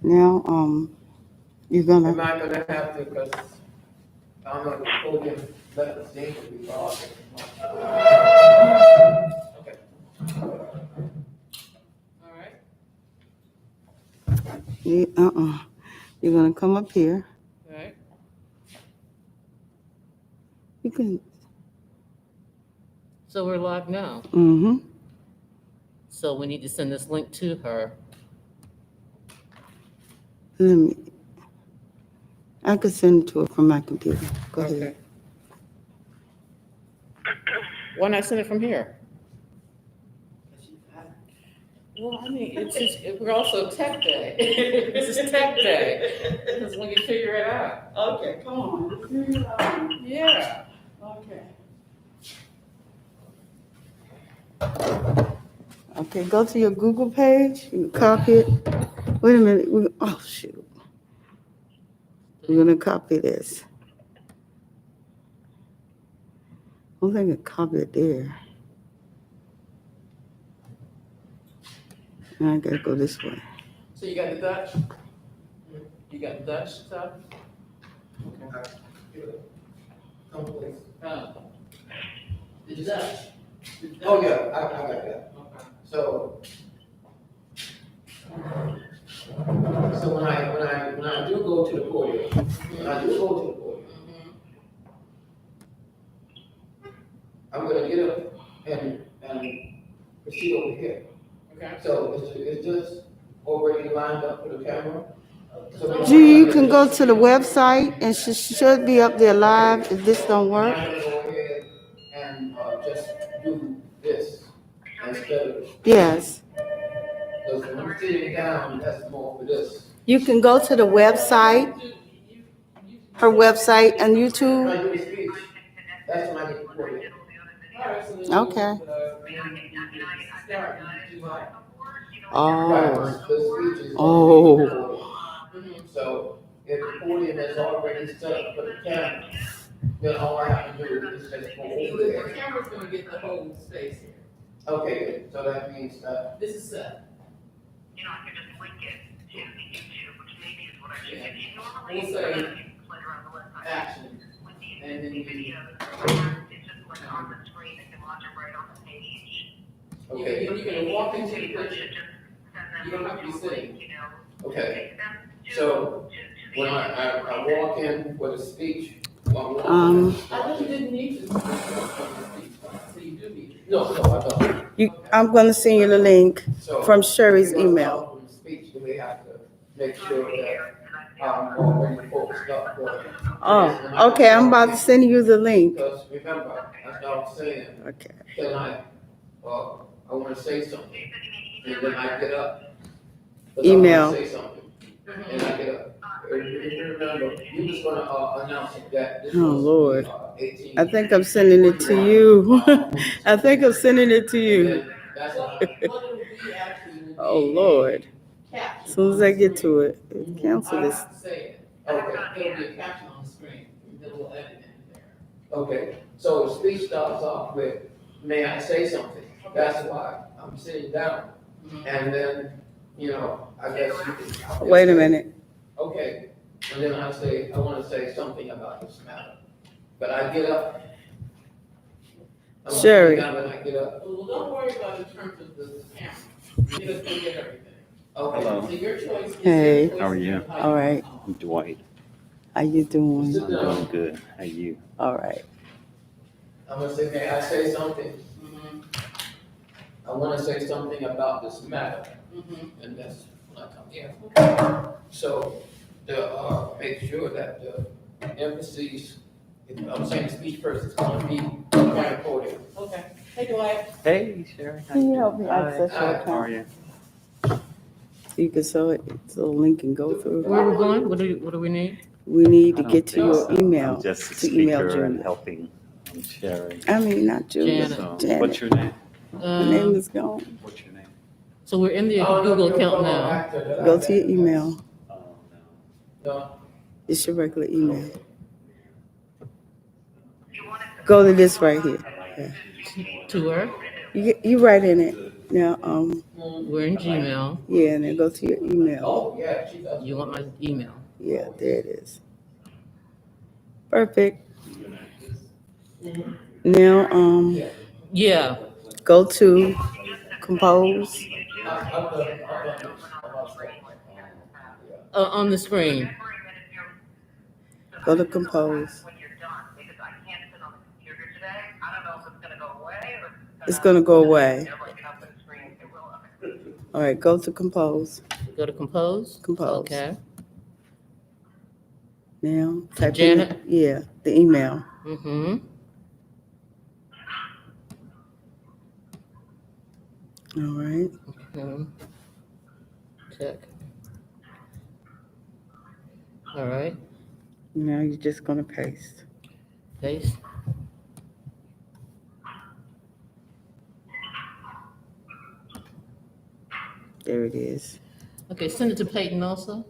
Now, you're Am gonna. I gonna have to, because I'm gonna podium, let the stage be off. Okay. All right. You're gonna come up here. All right. You can. So we're live now. Mm-hmm. So we need to send this link to her. Let me. I could send it to her from my computer. Go Okay. ahead. Why not send it from here? Well, I mean, it's just, we're also tech day. This is tech day. Because we can figure it out. Okay, come on. Yeah. Okay. Okay, go to your Google page. You can copy it. Wait a minute. Oh, shoot. We're going to copy this. I don't think I copy it there. Now I got to go this way. So you got the Dutch? You got the Dutch stuff? Okay. Come please. The Dutch. Oh, yeah, I got that. Okay. So when I do go to the podium, I'm gonna get up and proceed over here. Okay. So it's just already lined up for the camera. So You can go to the website and she should be up there live if this don't work. I'm gonna go ahead and just do this instead of, Yes. because when I'm sitting down, that's more for this. You can go to the website, her website and When YouTube. I do the speech, that's when I get recorded. Okay. Right, Oh. the speech is Oh. recorded. So if the podium is already set up for the camera, then all I have to do is just go over The there. camera's gonna get the whole space here. Okay, good. So that means that, This is set. You know, I could just link it to the YouTube, which maybe is what I should Yeah. do. Normally, We'll say play around the website action. with the And then you- videos. It's just like on the screen, they can watch it right on the page. okay, You can walk into the You should picture. just send them You don't have to be a sitting. link, you know. okay. Take them to- So to when the- I walk in for the speech, while I'm walking I thought you didn't need to. So you do need to. No, I don't. I'm going to send you the link So from Sherry's if you wanna email. talk from the speech, then we have to make sure that I'm already focused up for it. Oh, okay. I'm about to send you the link. Because remember, as I was saying, Okay. then I want to say something, and then I get up. But I wanna Email. say something, and I get up. If you remember, you was gonna announce that this Oh, was Lord. 18. I think I'm sending it to you. I think I'm sending it to And you. then that's What it would be actually would be Oh, Lord. a caption As soon as on I the get screen. to it, I cancel don't this. have to say it. okay. There'll be a caption on the screen, then we'll edit it in there. Okay, so the speech starts off with, may I say something? That's why I'm sitting down. And then, I guess you can. Wait a minute. Okay, and then I want to say something about this matter. But I get up. I'm Sherry. sitting down and I get up. Well, don't worry about it in terms of the camera. You just forget everything. Okay. Hello. So your choice is Hey. your choice How are to you? do how All right. want. I'm Dwight. How you doing? I'm doing good. How you? All right. I'm gonna say, may I say something? Mhm, I want to say something about this matter. mhm. And that's when I come here. So, make sure that the emphasis, I'm saying the speech person is going to be on the podium. Okay. Hey, Dwight. Hey, Sherry. How Can you doing? help me access Hi. your How are account? you? You can so the link can go through. Where are we going? What do we need? We need I to don't get to think your so. email. I'm just a to email speaker and Julia. helping Sherry. I mean, not Julia. Janet. So, Janet. what's your name? Her name is gone. What's your name? So we're in the Oh, no, Google no, account no, now. after that, Go to your email. Oh, No. It's your regular email. You want it to- Go to this right here. Yeah. To her? You write in it. Now, We're in Gmail. yeah, and then go to your email. Oh, yeah, she does. You want my email? Yeah, there it is. Perfect. Now, Yeah. go to compose. I've done this about stuff. On the screen. Go to compose. When you're done, because I can't sit on the computer today. I don't know if it's gonna go away or if It's gonna go away. never get up on the screen. It will. All right, go to compose. Go to compose. Compose. Okay. Now, type Janet? in, yeah, the email. Mm-hmm. All right. Check. All right. Now you're just gonna paste. Paste. There it is. Okay, send it to Peyton also.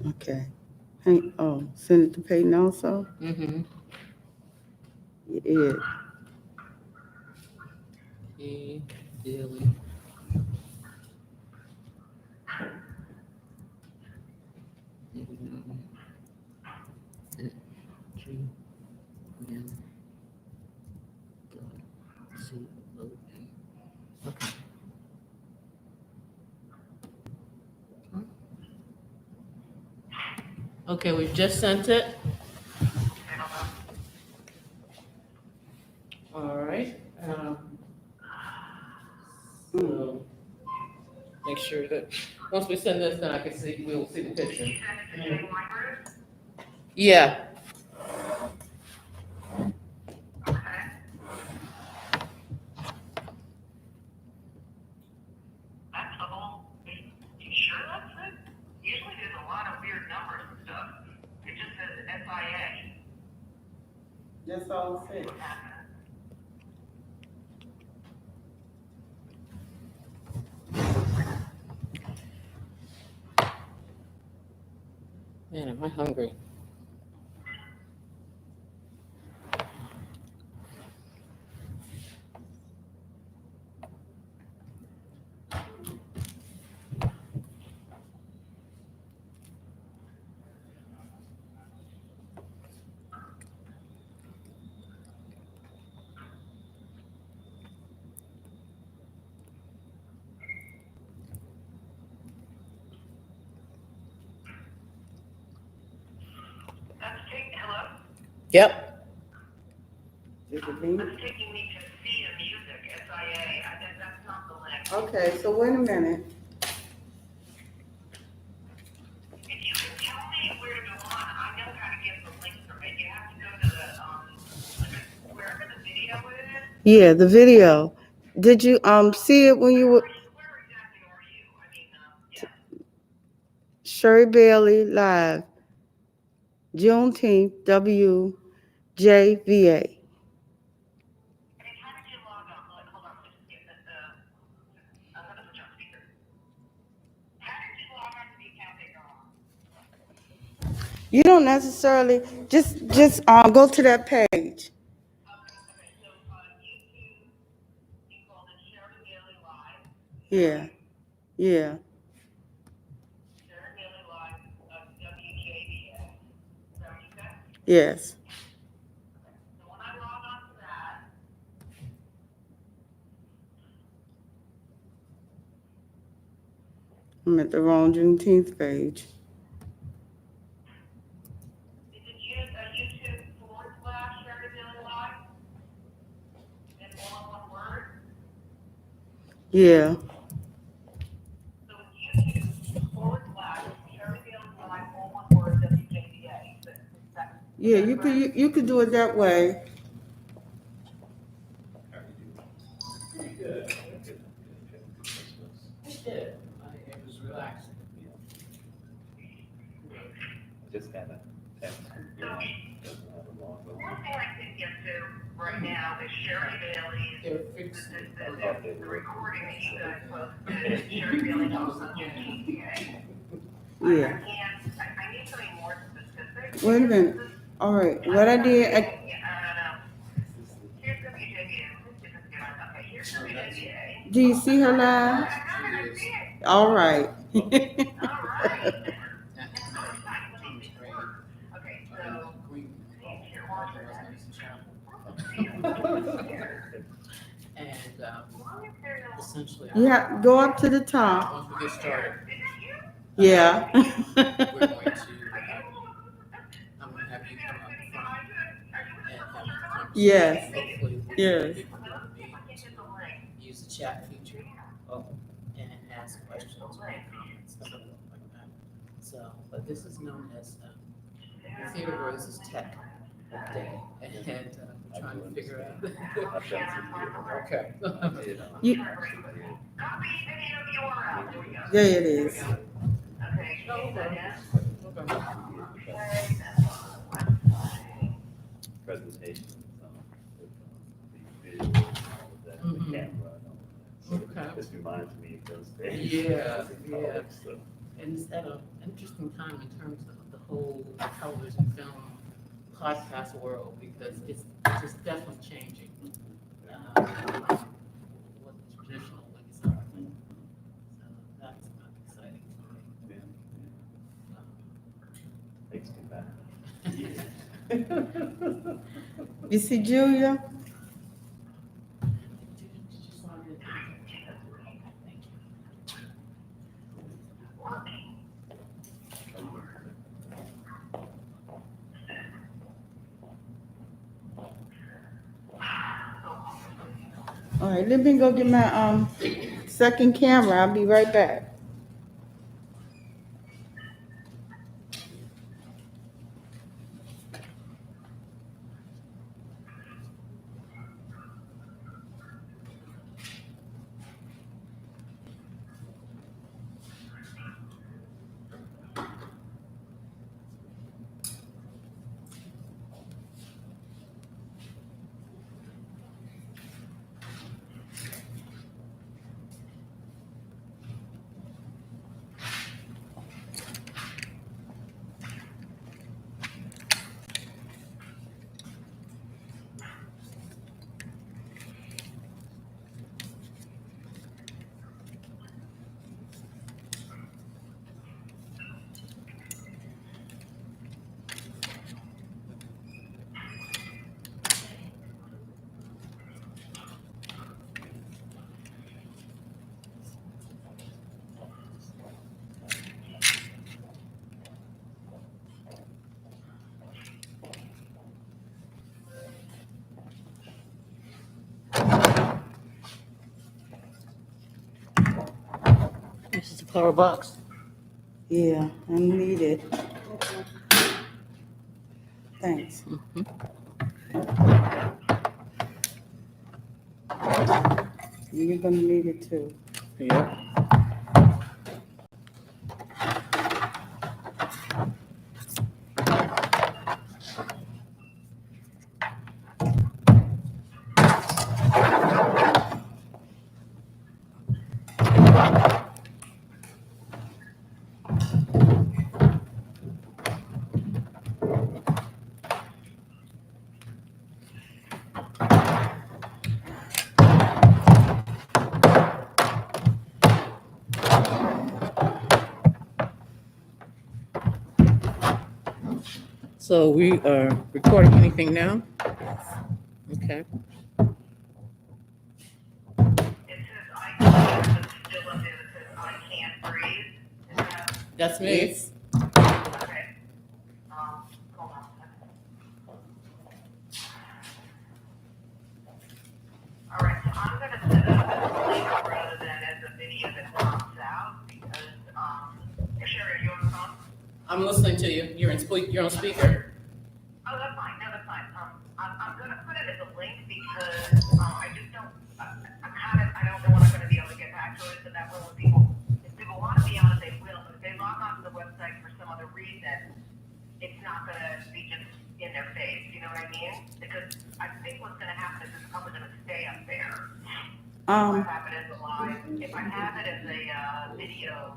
Okay. Hey, oh, send it to Peyton also? Mm-hmm. Yeah. P. Daily. Okay. Okay, we've just sent it. All right. So make sure that once we send this, then I can see, we'll see the picture. Yeah. That's the whole, you sure that's it? Usually there's a lot of weird numbers and stuff. It just says SIA. That's all it says. Man, am I hungry? That's taking, hello? Yep. Is it me? That's taking me to see the music, SIA. That's not the link. Okay, so wait a minute. If you can tell me where to go on, I know how to get the link from it. You have to go to the, wherever the video is. Yeah, the video. Did you see it when you were Where exactly are you? I mean, yeah. Sherry Bailey live, Juneteenth, WJVA. I mean, how did you log on? Hold on, just get I'm gonna put you on speaker. How did you log on to the account that you're on? You don't necessarily just go to that page. Okay, so YouTube, you called it Sherry Daily Live. Yeah, yeah. Sherry Daily Live of WJVA. Is that what you said? Yes. So when I log on to that, I'm at the wrong Juneteenth page. is it YouTube / Sherry Daily Live? And all in one word? Yeah. So it's YouTube / Sherry Daily Live, all one word, WJVA. Yeah, you could do it that way. It was relaxing. Just got a text from you. Doesn't have a logo. One thing I can get to right now is Sherry Bailey's, They're fixed. the recording that you guys posted, Sherry Bailey knows on WJVA. Yeah. I need something more specific. Wait a minute. All right. What I did, Here's WJVA. Okay, here's WJVA. Do you see her live? She is All right. All right. at Thomas Gray, Okay, in so. Green, Here, West water that. Chapel. And essentially, You have, go up to the top. once we get started, Yeah. we're going to, I'm gonna have you come up front and have a conversation. Yes. Hopefully, Yes. people will be able to use the chat feature and ask questions or comments, something like that. So, but this is known as the Theater Roses Tech Day, and we're trying to figure out. I've done some Okay. you know, You- actually did. Copy video URL. Here we go. There it is. Okay. Okay. Presentation, with the visuals and all of that, the Mhm. camera and all of that. Okay. So this reminds me of those days. Yeah, in yeah. college, so. And it's at an interesting time in terms of the whole television, film, podcast world, because it's just definitely changing. What the traditional ways are. So that's kind of exciting for me. Yeah, yeah. Takes me back. You see Julia? All right, let me go get my second camera. I'll be right back. This is the power box. Yeah, I need it. Thanks. You're gonna need it too. Yep. So we are recording anything now? Okay. It says I can't, it's still up there that says I can't breathe. Is that, That's me. Yes. okay. Hold on a second. All right, so I'm gonna set up as a link rather than as a video that pops out because, Sherry, are you on the phone? I'm listening to you. You're on speaker. Oh, that's fine, no, that's fine. I'm gonna put it as a link because, I just don't, I don't know when I'm gonna be able to get back to it, so that way if people wanna be on it, they will, but if they log onto the website for some other reason, it's not gonna be just in their face, you know what I mean? Because I think what's gonna happen is it's probably gonna stay up there. If I have it as a live, if I have it as a, video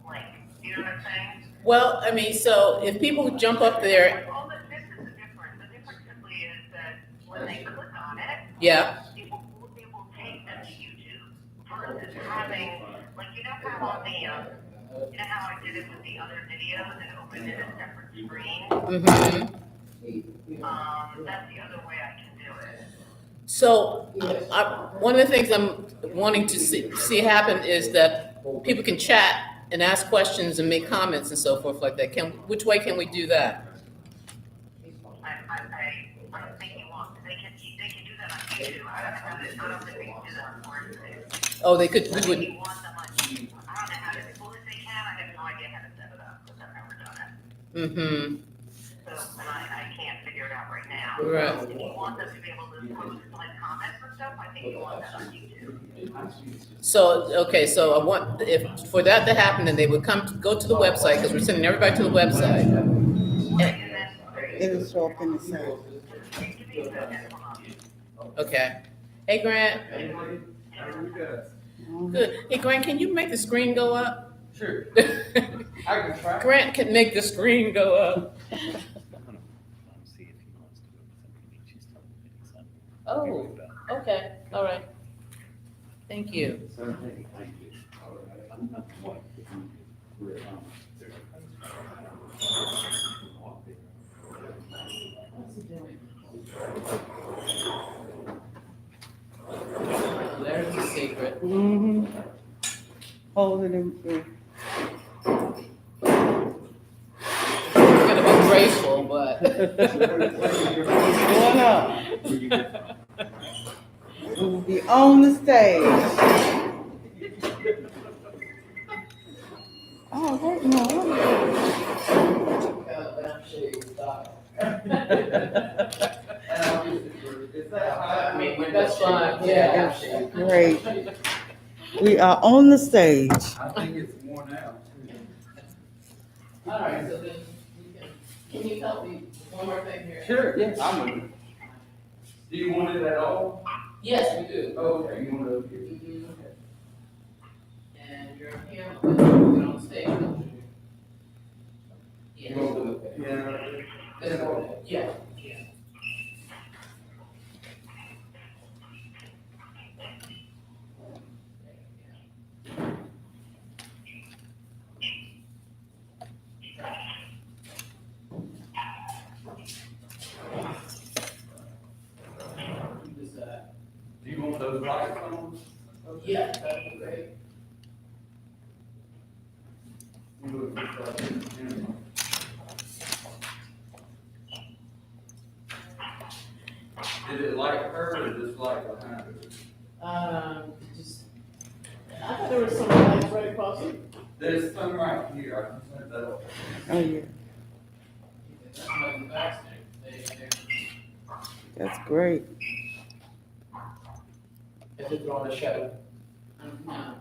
link, you know what I'm saying? Well, I mean, so if people jump up there, This is the difference. The difference simply is that when they click on it, yeah. it will take them to YouTube. on the, you know how I did it with the other videos and opened it a separate screen? Mm-hmm. That's the other way I can do it. So, one of the things I'm wanting to see happen is that people can chat and ask questions and make comments and so forth like that. Which way can we do that? I don't think you want, they can do that on YouTube. I don't think they can do that on Foursquare. Oh, they could, we If would, you want them on YouTube, I don't know how to, well, if they can, I have no idea how to set it up, because I've never done it. mm-hmm, So, and I can't figure it out right now. Right. So if you want them to be able to post like comments and stuff, I think you want that on YouTube. so, okay, so I want, if, for that to happen, then they would go to the website, because we're sending everybody to the website. And then, It'll show up in the site. Okay. Hey, Grant. Good. Hey, Grant, can you make the screen go up? Sure. I can try. Grant can make the screen go up. I'm gonna see if he wants to go to something. She's telling me something. Oh, okay, all right. Thank you. There's the secret. Mm-hmm. Hold it in. It's gonna be graceful, but. Going up. It will be on the stage. Oh, wait, no. That's fine, yeah. Great. We are on the stage. I think it's more now. All right, so then can you help me, one more thing here? Sure, yes. I'm with you. Do you want it at all? Yes, we do. Okay, you want it up here? Mhm. And you're here, we're on stage, don't you? You want the piano? Yeah, yeah. Do you want those lights on? Yeah, that'd be great. You look like this, yeah. Did it like her or just like behind her? Just, I thought there was some lights right across it. There's some right here, I can set that up. Oh, yeah. That's my back there. That's great. If it's on the shadow. No,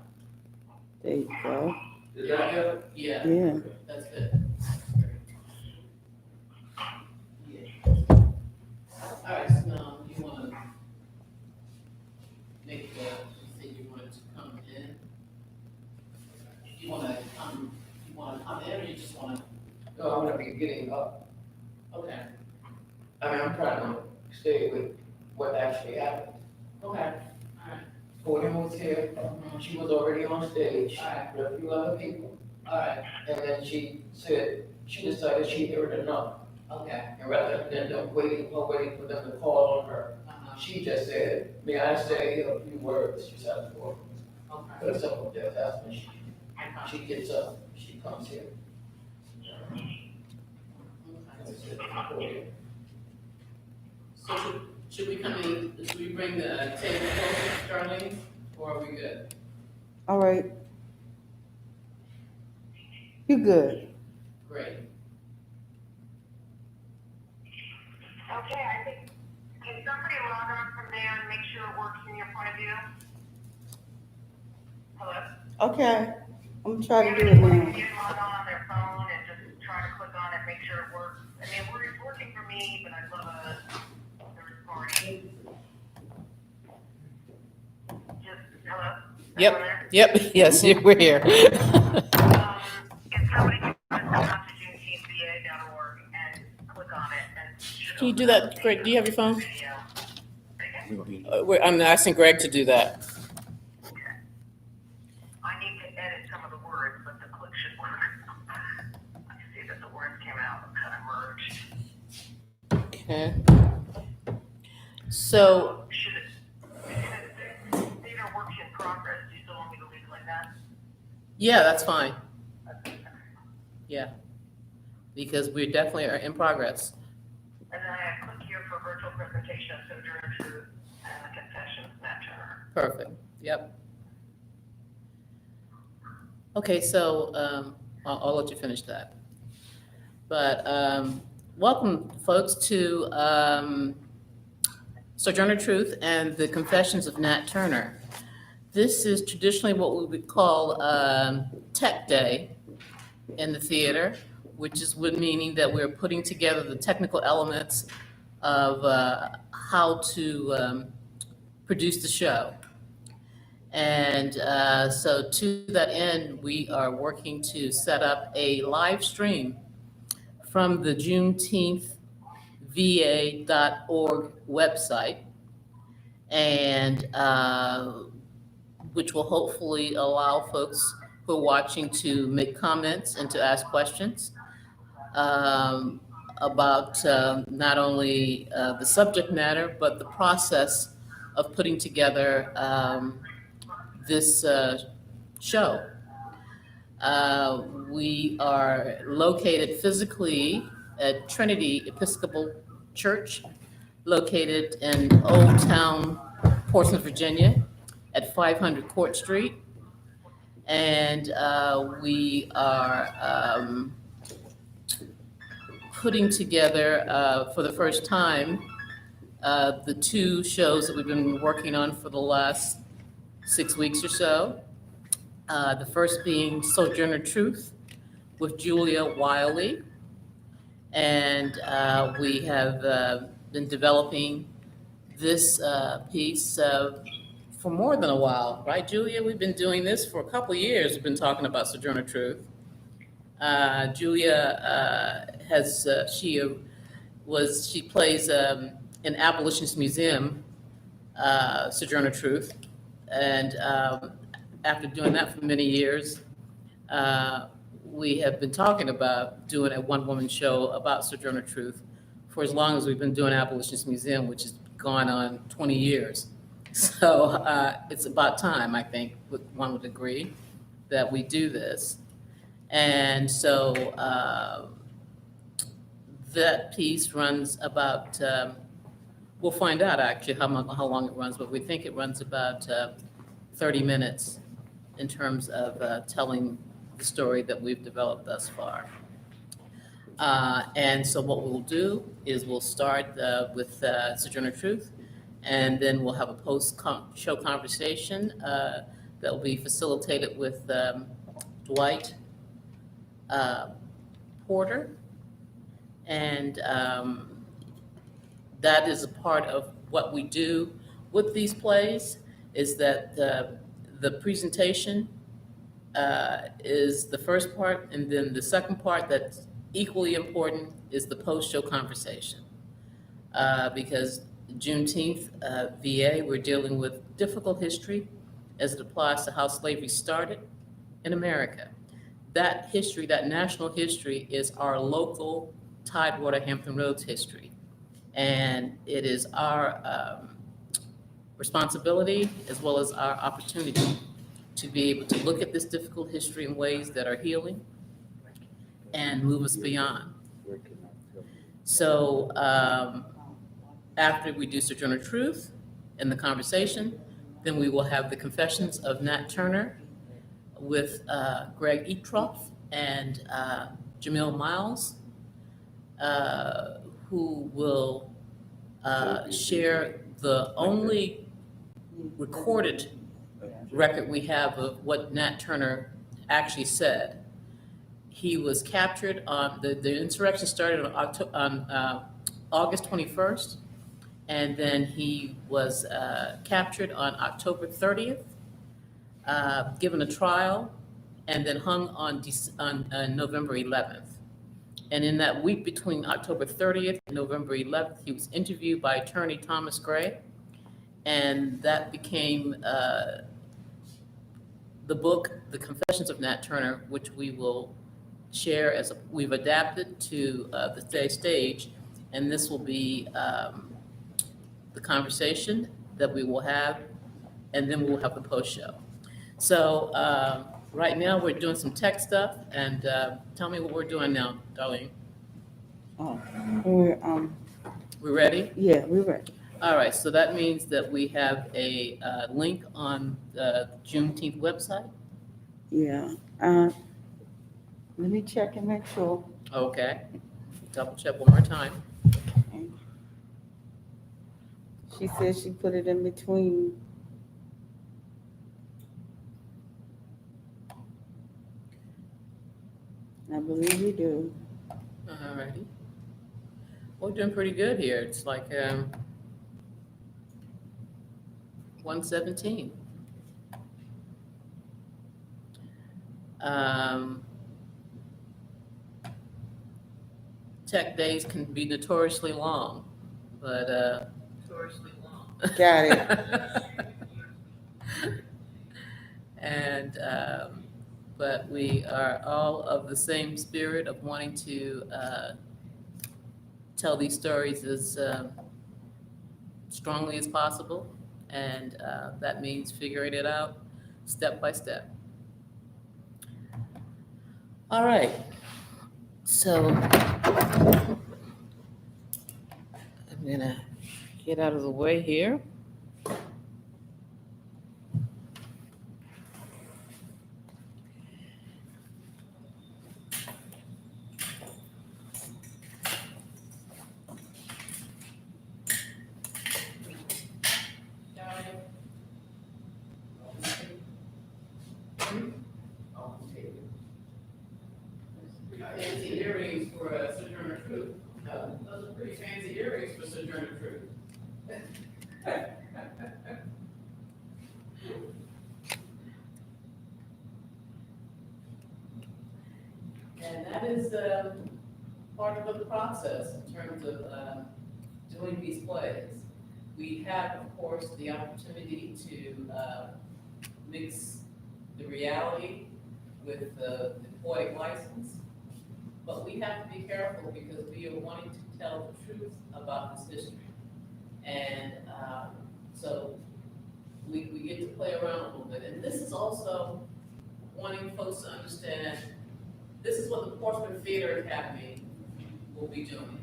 There you go. Did that help? yeah, Yeah. that's good. Yeah. All right, so now you wanna make the, you think you wanted to come in? You wanna come in, or you just wanna? No, I'm gonna be getting up. Okay, I mean, I'm trying to stay with what actually happened. okay, Gordon was here, she was already on stage Alright. with a few other people. all right, And then she said, she decided she heard enough. okay. And rather than them waiting for them to call on her, she just said, may I say a few words? She said, for Okay. the simple death, that's when she gets up, she comes here. So should we come in, should we bring the table closer, Darlene, or are we good? All right. You good. Great. Okay, I think, can somebody log on from there and make sure it works in your point of view? Hello? Okay. I'm gonna try to do it Everybody now. can log on their phone and just try to click on it, make sure it works. I mean, it's working for me, but I'd love a third party. Just, hello? Yep. Anyone there? Yep, yes, we're here. If somebody can just go on to juneteenthva.org and click on it and. it should Can you do open that, up Greg? Do you have your phone? Video. Okay. I'm asking Greg to do that. I need to edit some of the Okay. So, Should it, theater works in progress, do you still want me to leave it like that? yeah, that's fine. Yeah, because we definitely are in progress. And then I click here for virtual presentation of Sojourner Truth and the Confessions of Nat Turner. Perfect. Yep. Okay, so I'll let you finish that. But welcome, folks, to Sojourner Truth and the Confessions of Nat Turner. This is traditionally what we would call Tech Day in the theater, which is would meaning that we're putting together the technical elements of how to produce the show. And so to that end, we are working to set up a live stream from the Juneteenth va.org website, and which will hopefully allow folks who are watching to make comments and to ask questions about not only the subject matter, but the process of putting together this show. We are located physically at Trinity Episcopal Church, located in Old Town, Portsmouth, Virginia, at 500 Court Street. And we are putting together for the first time the two shows that we've been working on for the last 6 weeks or so. The first being Sojourner Truth with Julia Wiley. And we have been developing this piece for more than a while, right, Julia? We've been doing this for a couple of years. We've been talking about Sojourner Truth. Julia she plays in Abolitionist Museum, Sojourner Truth. And after doing that for many years, we have been talking about doing a one-woman show about Sojourner Truth for as long as we've been doing Abolitionist Museum, which has gone on 20 years. So it's about time, I think, one would agree, that we do this. And so that piece runs about, we'll find out actually how long it runs, but we think it runs about 30 minutes in terms of telling the story that we've developed thus far. And so what we'll do is we'll start with Sojourner Truth, and then we'll have a post-show conversation that will be facilitated with Dwight Porter. And that is a part of what we do with these plays, is that the presentation is the first part, and then the second part that's equally important is the post-show conversation. Because Juneteenth VA, we're dealing with difficult history as it applies to how slavery started in America. That history, that national history, is our local Tidewater Hampton Roads history. And it is our responsibility as well as our opportunity to be able to look at this difficult history in ways that are healing and move us beyond. So after we do Sojourner Truth and the conversation, then we will have the Confessions of Nat Turner with Greg Etroff and Jamil Miles, who will share the only recorded record we have of what Nat Turner actually said. He was captured on, the insurrection started on August 21st, and then he was captured on October 30th, given a trial, and then hung on November 11th. And in that week between October 30th and November 11th, he was interviewed by attorney Thomas Gray, and that became the book, The Confessions of Nat Turner, which we will share we've adapted to the stage and this will be the conversation that we will have, and then we'll have the post-show. So right now, we're doing some tech stuff, and tell me what we're doing now, Darlene. Oh, We ready? yeah, we're ready. All right, so that means that we have a link on the Juneteenth website. Yeah. Let me check and make sure. Okay, double check one more time. She said she put it in between. I believe we do. All righty. We're doing pretty good here. It's like 1:17. Tech days can be notoriously long, but notoriously long. Got it. And but we are all of the same spirit of wanting to tell these stories as strongly as possible, and that means figuring it out step by step. All right, so I'm gonna get out of the way here. Fancy earrings for a Sojourner Truth. Those are pretty fancy earrings for Sojourner Truth. And that is part of the process in terms of doing these plays. We have, of course, the opportunity to mix the reality with the poetic license. But we have to be careful because we are wanting to tell the truth about this history. And so we get to play around a little bit. And this is also wanting folks to understand, this is what the Portsmouth Theater Academy will be doing.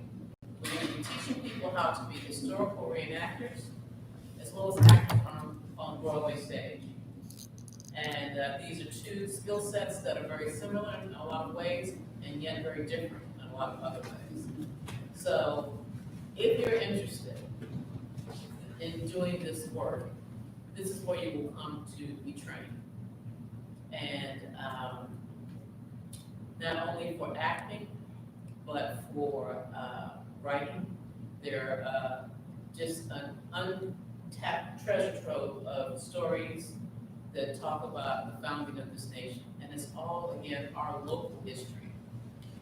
We're going to be teaching people how to be historical reenactors, as well as actors on Broadway stage. And these are two skill sets that are very similar in a lot of ways, and yet very different in a lot of other ways. So if you're interested in doing this work, this is where you will come to be trained. And not only for acting, but for writing. They're just an untapped treasure trove of stories that talk about the founding of this nation. And it's all, again, our local history.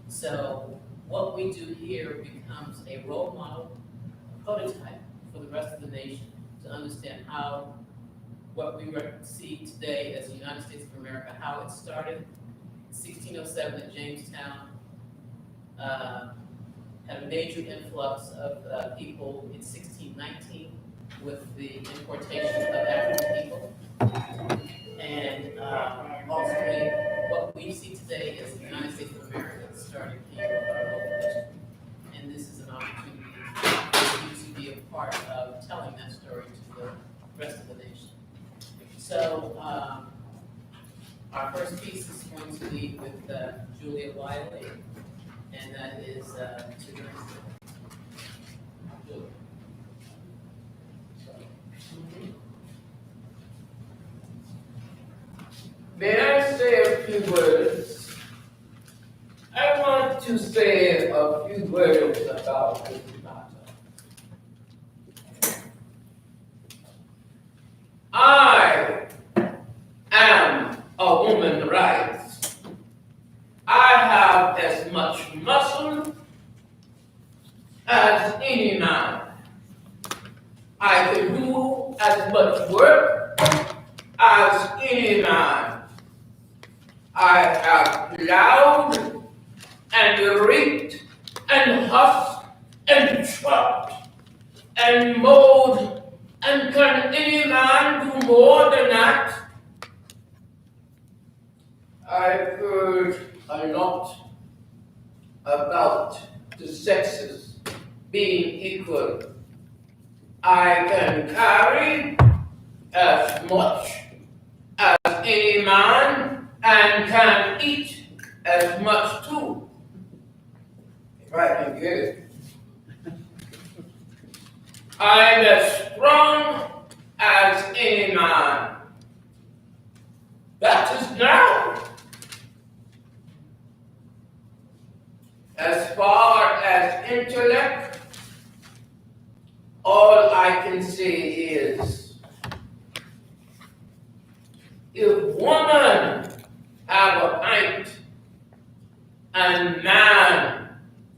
So what we do here becomes a role model, a prototype for the rest of the nation to understand how what we see today as the United States of America, how it started in 1607 at Jamestown, had a major influx of people in 1619 with the importation of African people. And ultimately, what we see today as the United States of America started here with our local history. And this is an opportunity for you to be a part of telling that story to the rest of the nation. So our first piece is going to be with Julia Wiley, and that is Julia. May I say a few words? I want to say a few words about this matter. I am a woman rights. I have as much muscle as any man. I can do as much work as any man. I have plowed and reaped and husked and chopped and mowed, and can any man do more than that? I've heard a lot about the sexes being equal. I can carry as much as any man and can eat as much too, if I can get it. I'm as strong as any man. That is now. As far as intellect, all I can say is, if woman have a pint and man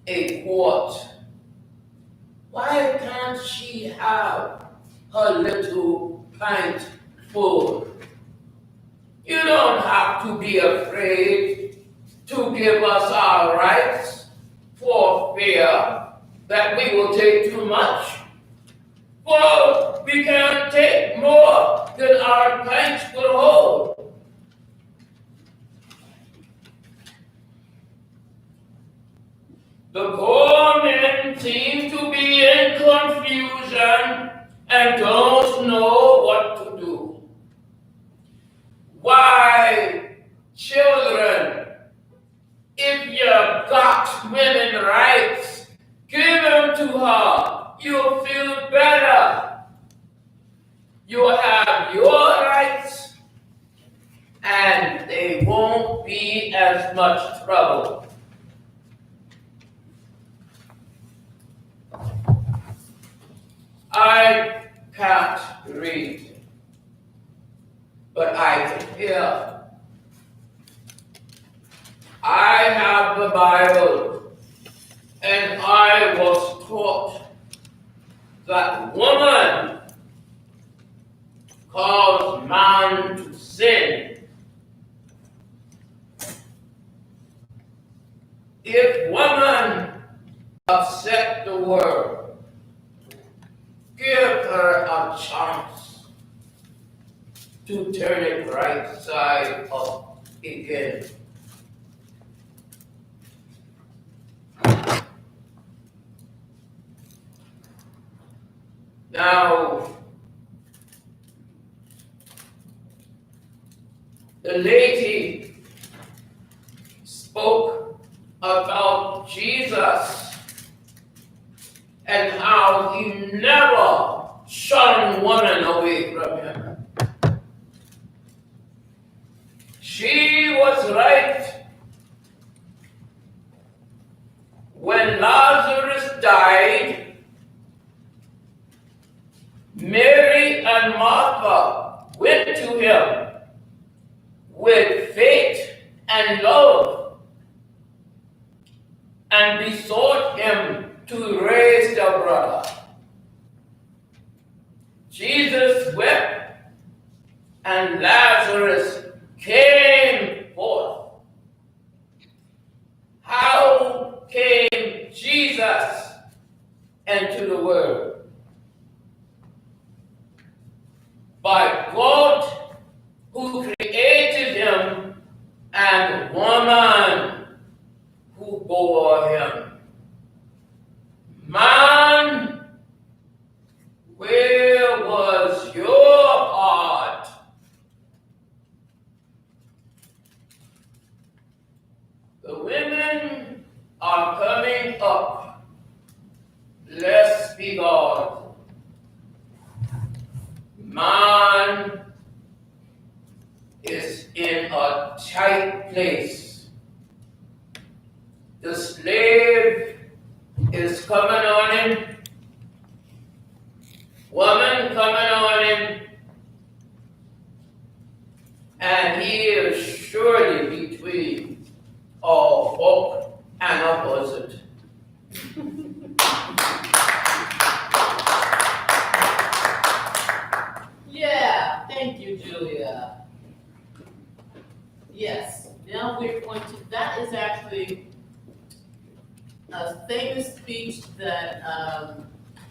a quart, why can't she have her little pint full? You don't have to be afraid to give us our rights for fear that we will take too much. For we can't take more than our pints will hold. The poor men seem to be in confusion and don't know what to do. Why, children, if you've got women rights, give them to her. You'll feel better. You'll have your rights, and they won't be as much trouble. I can't read, but I can hear. I have the Bible, and I was taught that woman caused man to sin. If woman upset the world, give her a chance to turn it right side up again. Now, the lady spoke about Jesus and how he never shunned woman away from him. She was right. When Lazarus died, Mary and Martha went to him with faith and love and besought him to raise their brother. Jesus wept, and Lazarus came forth. How came Jesus into the world? By God, who created him, and woman who bore him. Man, where was your heart? The women are coming up. Blessed be God. Man is in a tight place. The slave is coming on him. Woman coming on him. And he is surely between all folk and opposite. Yeah, thank you, Julia. Yes, now we're going to, that is actually a famous speech that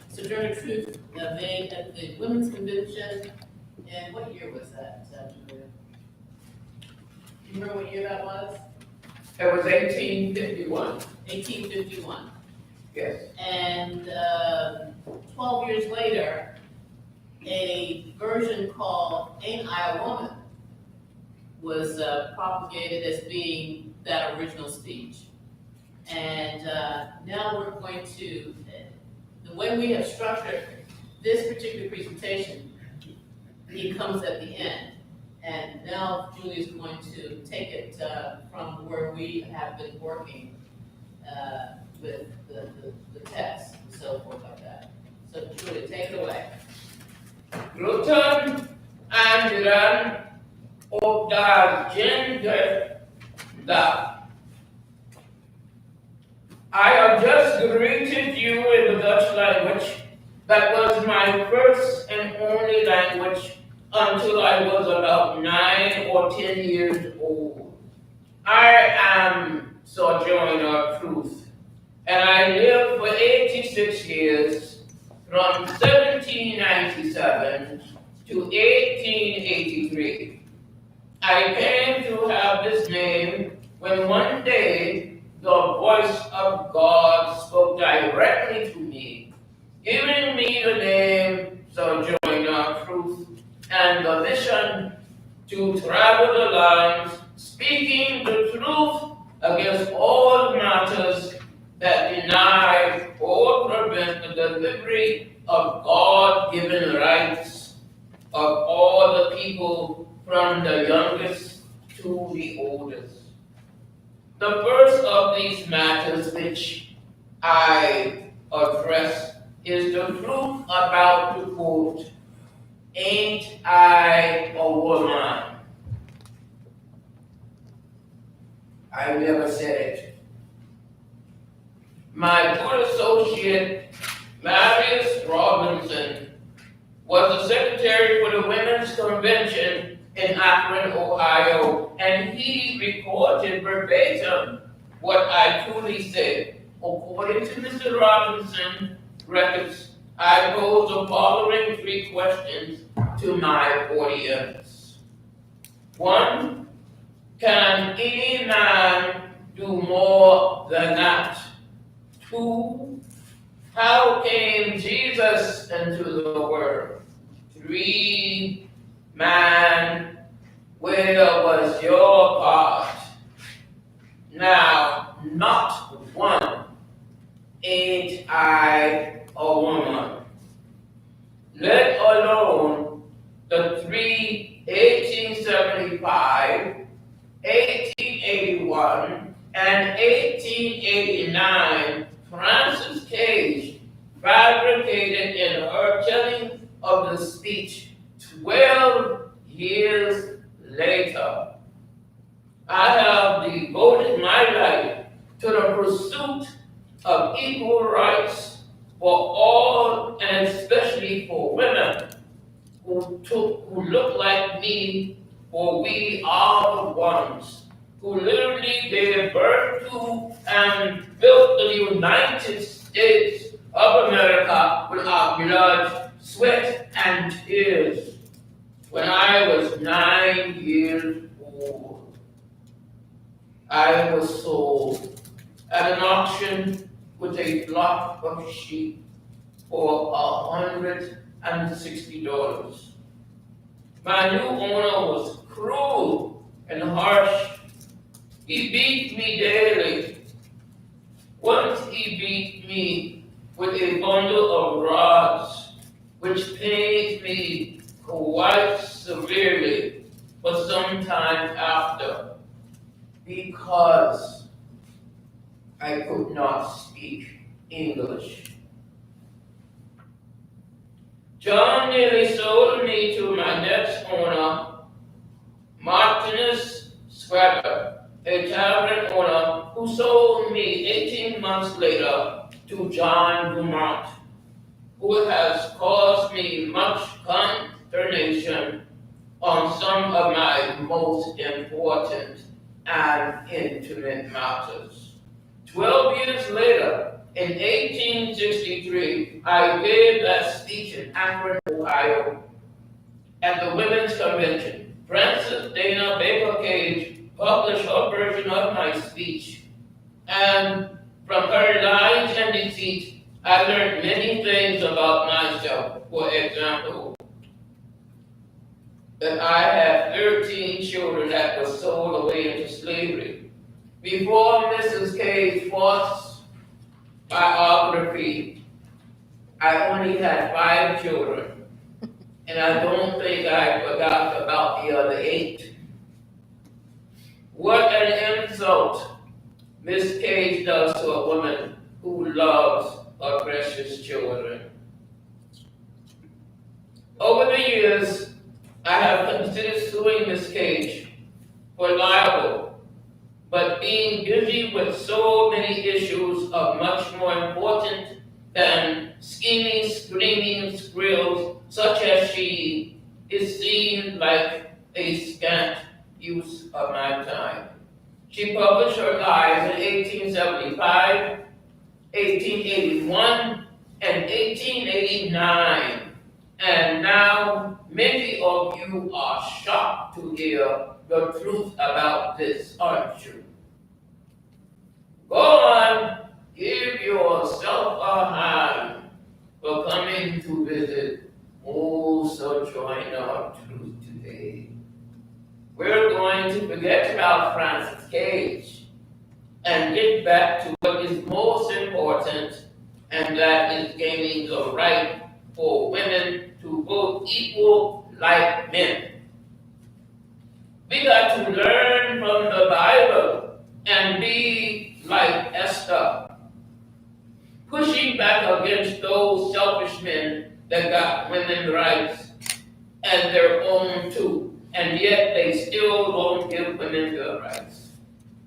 Sojourner Truth made at the Women's Convention. And what year was that, Julia? Do you remember what year that was? It was 1851. 1851. Yes. And 12 years later, a version called Ain't I a Woman was propagated as being that original speech. And now we're going to, the way we have structured this particular presentation, it comes at the end. And now Julie's going to take it from where we have been working with the text and so forth like that. So Julie, take it away. Gluten and Iran of the gender that I have just greeted you in the Dutch language. That was my first and only language until I was about 9 or 10 years old. I am Sojourner Truth, and I lived for 86 years from 1797 to 1883. I came to have this name when one day the voice of God spoke directly to me, giving me the name Sojourner Truth and the mission to travel the lands, speaking the truth against all matters that deny or prevent the delivery of God-given rights of all the people from the youngest to the oldest. The first of these matters which I address is the truth about the quote, "Ain't I a woman?" I never said it. My good associate, Marius Robinson, was the secretary for the Women's Convention in Akron, Ohio, and he recorded verbatim what I truly said. According to Mr. Robinson records, I pose the following 3 questions to my audience. 1, can any man do more than that? 2, how came Jesus into the world? 3, man, where was your part? Now, not one, ain't I a woman? Let alone the 3 1875, 1881, and 1889 Frances Cage fabricated in her telling of the speech 12 years later. I have devoted my life to the pursuit of equal rights for all, and especially for women who look like me, for we are the ones who literally gave birth to and built the United States of America with our blood, sweat, and tears. When I was 9 years old, I was sold at an auction with a flock of sheep for $160. My new owner was cruel and harsh. He beat me daily. Once he beat me with a bundle of rods, which pained me quite severely for some time after, because I could not speak English. John nearly sold me to my next owner, Martinus Scrabber, a tavern owner who sold me 18 months later to John Dumont, who has caused me much consternation on some of my most important and intimate matters. 12 years later, in 1863, I gave that speech in Akron, Ohio, at the Women's Convention. Frances Dana Baker Cage published her version of my speech, and from her lies and deceit, I learned many things about myself. For example, that I had 13 children that were sold away into slavery. Before Mrs. Cage Fort's biography, I only had 5 children, and I don't think I forgot about the other 8. What an insult Miss Cage does to a woman who loves her precious children. Over the years, I have considered suing Miss Cage for libel, but being busy with so many issues of much more important than scheming, screaming squirrels such as she, it seemed like a scant use of my time. She published her lies in 1875, 1881, and 1889. And now many of you are shocked to hear the truth about this, aren't you? Go on, give yourself a hand for coming to visit old Sojourner of Truth today. We're going to forget about Frances Cage and get back to what is most important, and that is gaining the right for women to vote equal like men. We got to learn from the Bible and be like Esther, pushing back against those selfish men that got women's rights and their own too, and yet they still don't give women their rights.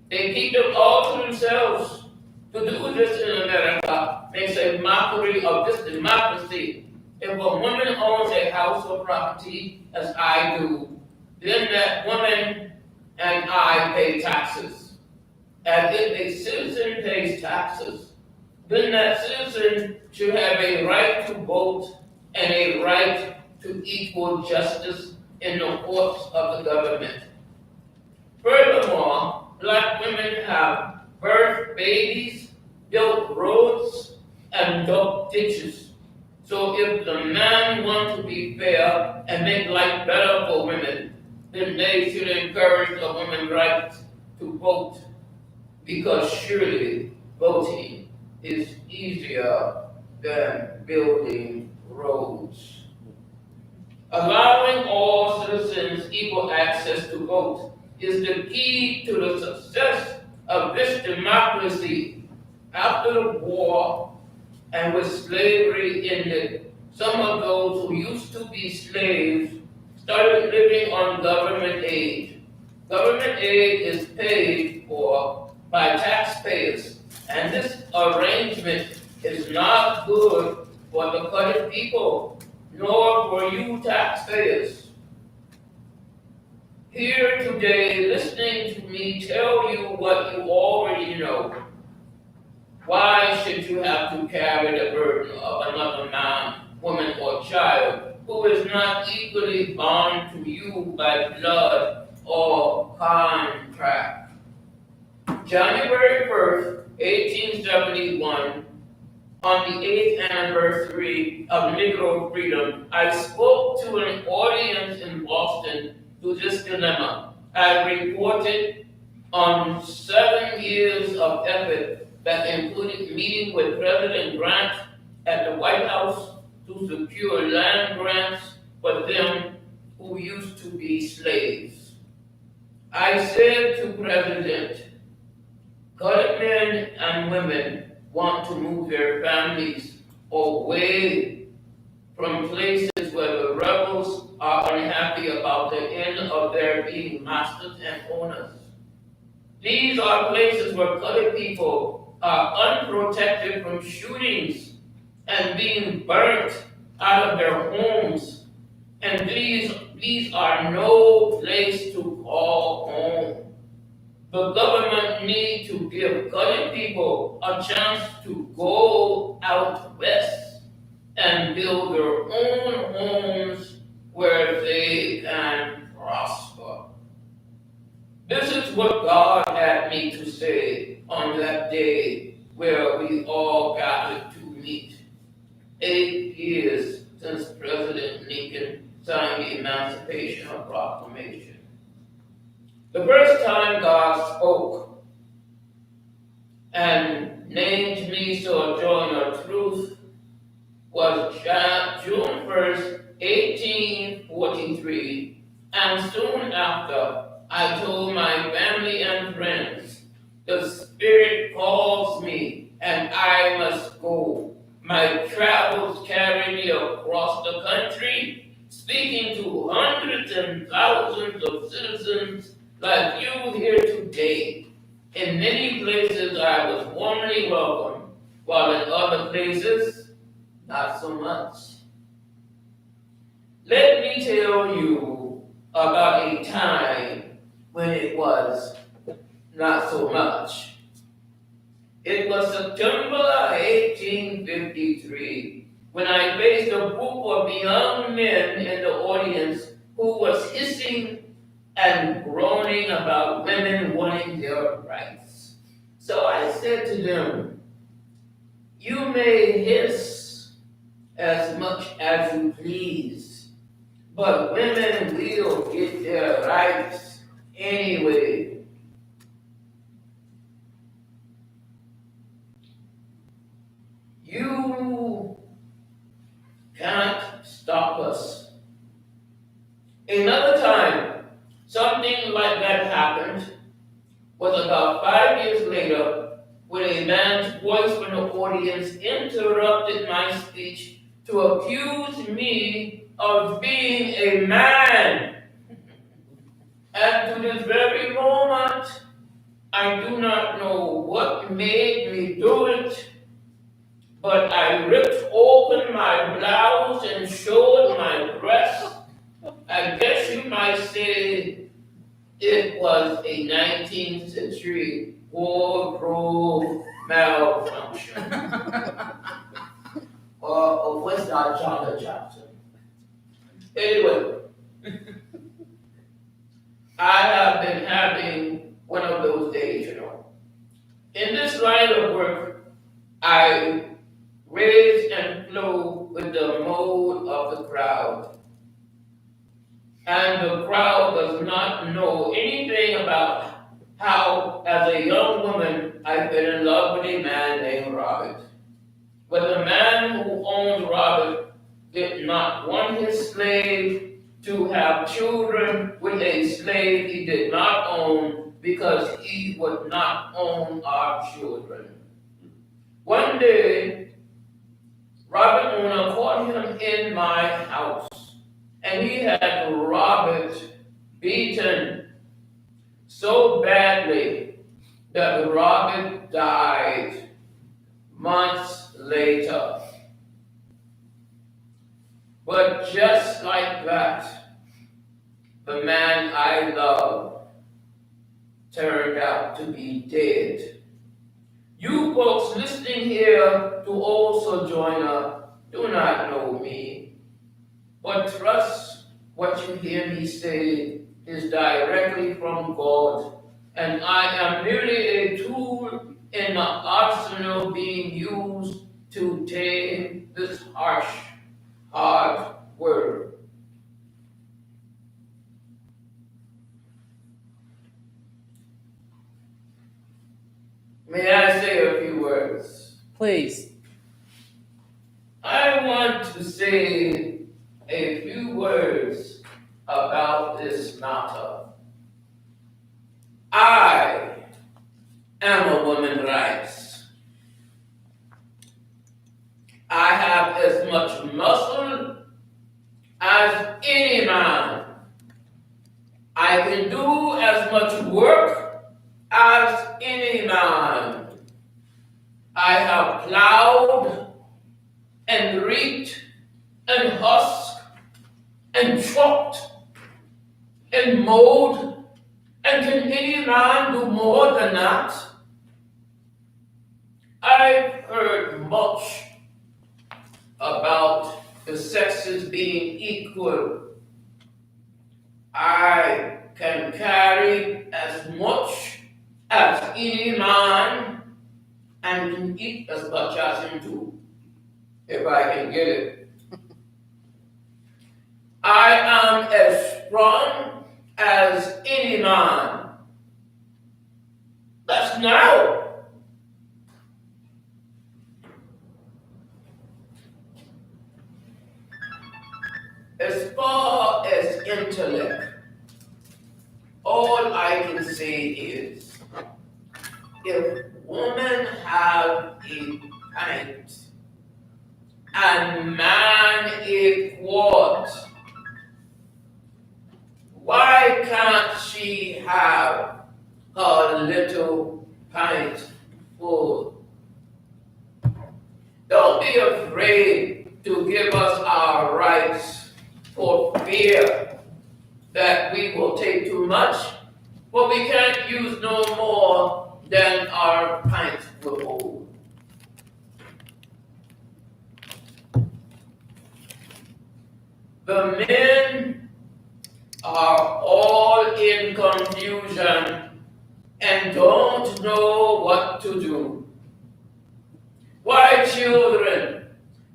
They keep them all to themselves. To do this in America makes a mockery of this democracy. If a woman owns a house or property, as I do, then that woman and I pay taxes. And if a citizen pays taxes, then that citizen should have a right to vote and a right to equal justice in the courts of the government. Furthermore, black women have birthed babies, built roads, and dug ditches. So if the men want to be fair and make life better for women, then they should encourage the women's right to vote, because surely voting is easier than building roads. Allowing all citizens equal access to vote is the key to the success of this democracy. After the war, and with slavery ended, some of those who used to be slaves started living on government aid. Government aid is paid for by taxpayers, and this arrangement is not good for the colored people, nor for you taxpayers. Here today, listening to me tell you what you already know. Why should you have to carry the burden of another man, woman, or child who is not equally bound to you by blood or contract? January 1st, 1871, on the 8th anniversary of Negro freedom, I spoke to an audience in Boston to this dilemma. I reported on 7 years of effort that included meeting with President Grant at the White House to secure land grants for them who used to be slaves. I said to President, colored men and women want to move their families away from places where the rebels are unhappy about the end of their being masters and owners. These are places where colored people are unprotected from shootings and being burnt out of their homes. And these are no place to call home. the government need to give colored people a chance to go out west and build their own homes where they can prosper. This is what God had me to say on that day where we all gathered to meet. 8 years since President Lincoln signed the Emancipation Proclamation. The first time God spoke and named me Sojourner Truth was June 1st, 1843, and soon after, I told my family and friends, the Spirit calls me and I must go. My travels carry me across the country, speaking to hundreds and thousands of citizens like you here today. In many places I was warmly welcomed, while in other places, not so much. Let me tell you about a time when it was not so much. It was September 1853 when I faced a group of young men in the audience who was hissing and groaning about women wanting their rights. So I said to them, you may hiss as much as you please, but women will get their rights anyway. You can't stop us. Another time, something like that happened was about 5 years later when a man's voice from the audience interrupted my speech to accuse me of being a man. And to this very moment, I do not know what made me do it, but I ripped open my blouse and showed my breast. I guess you might say it was a 19th century wardrobe malfunction. or was not John Johnson. Anyway, I have been having one of those days, you know. In this line of work, I raise and flow with the mode of the crowd. And the crowd does not know anything about how, as a young woman, I fell in love with a man named Robert. But the man who owned Robert did not want his slave to have children with a slave he did not own because he would not own our children. One day, Robert owner caught him in my house, and he had Robert beaten so badly that Robert died months later. But just like that, the man I loved turned out to be dead. You folks listening here to old Sojourner do not know me, but trust what you hear me say is directly from God, and I am merely a tool in the arsenal being used to tame this harsh, hard word. May I say a few words? Please. I want to say a few words about this matter. I am a woman's rights. I have as much muscle as any man. I can do as much work as any man. I have plowed and reaped and husked and chopped and mowed And can any man do more than that? I've heard much about the sexes being equal. I can carry as much as any man and can eat as much as him too, if I can get it. I am as strong as any man. That's now. As far as intellect, all I can say is, if woman have a pint and man a quart, why can't she have her little pint full? Don't be afraid to give us our rights for fear that we will take too much, but we can't use no more than our pint will hold. The men are all in confusion and don't know what to do. Why, children,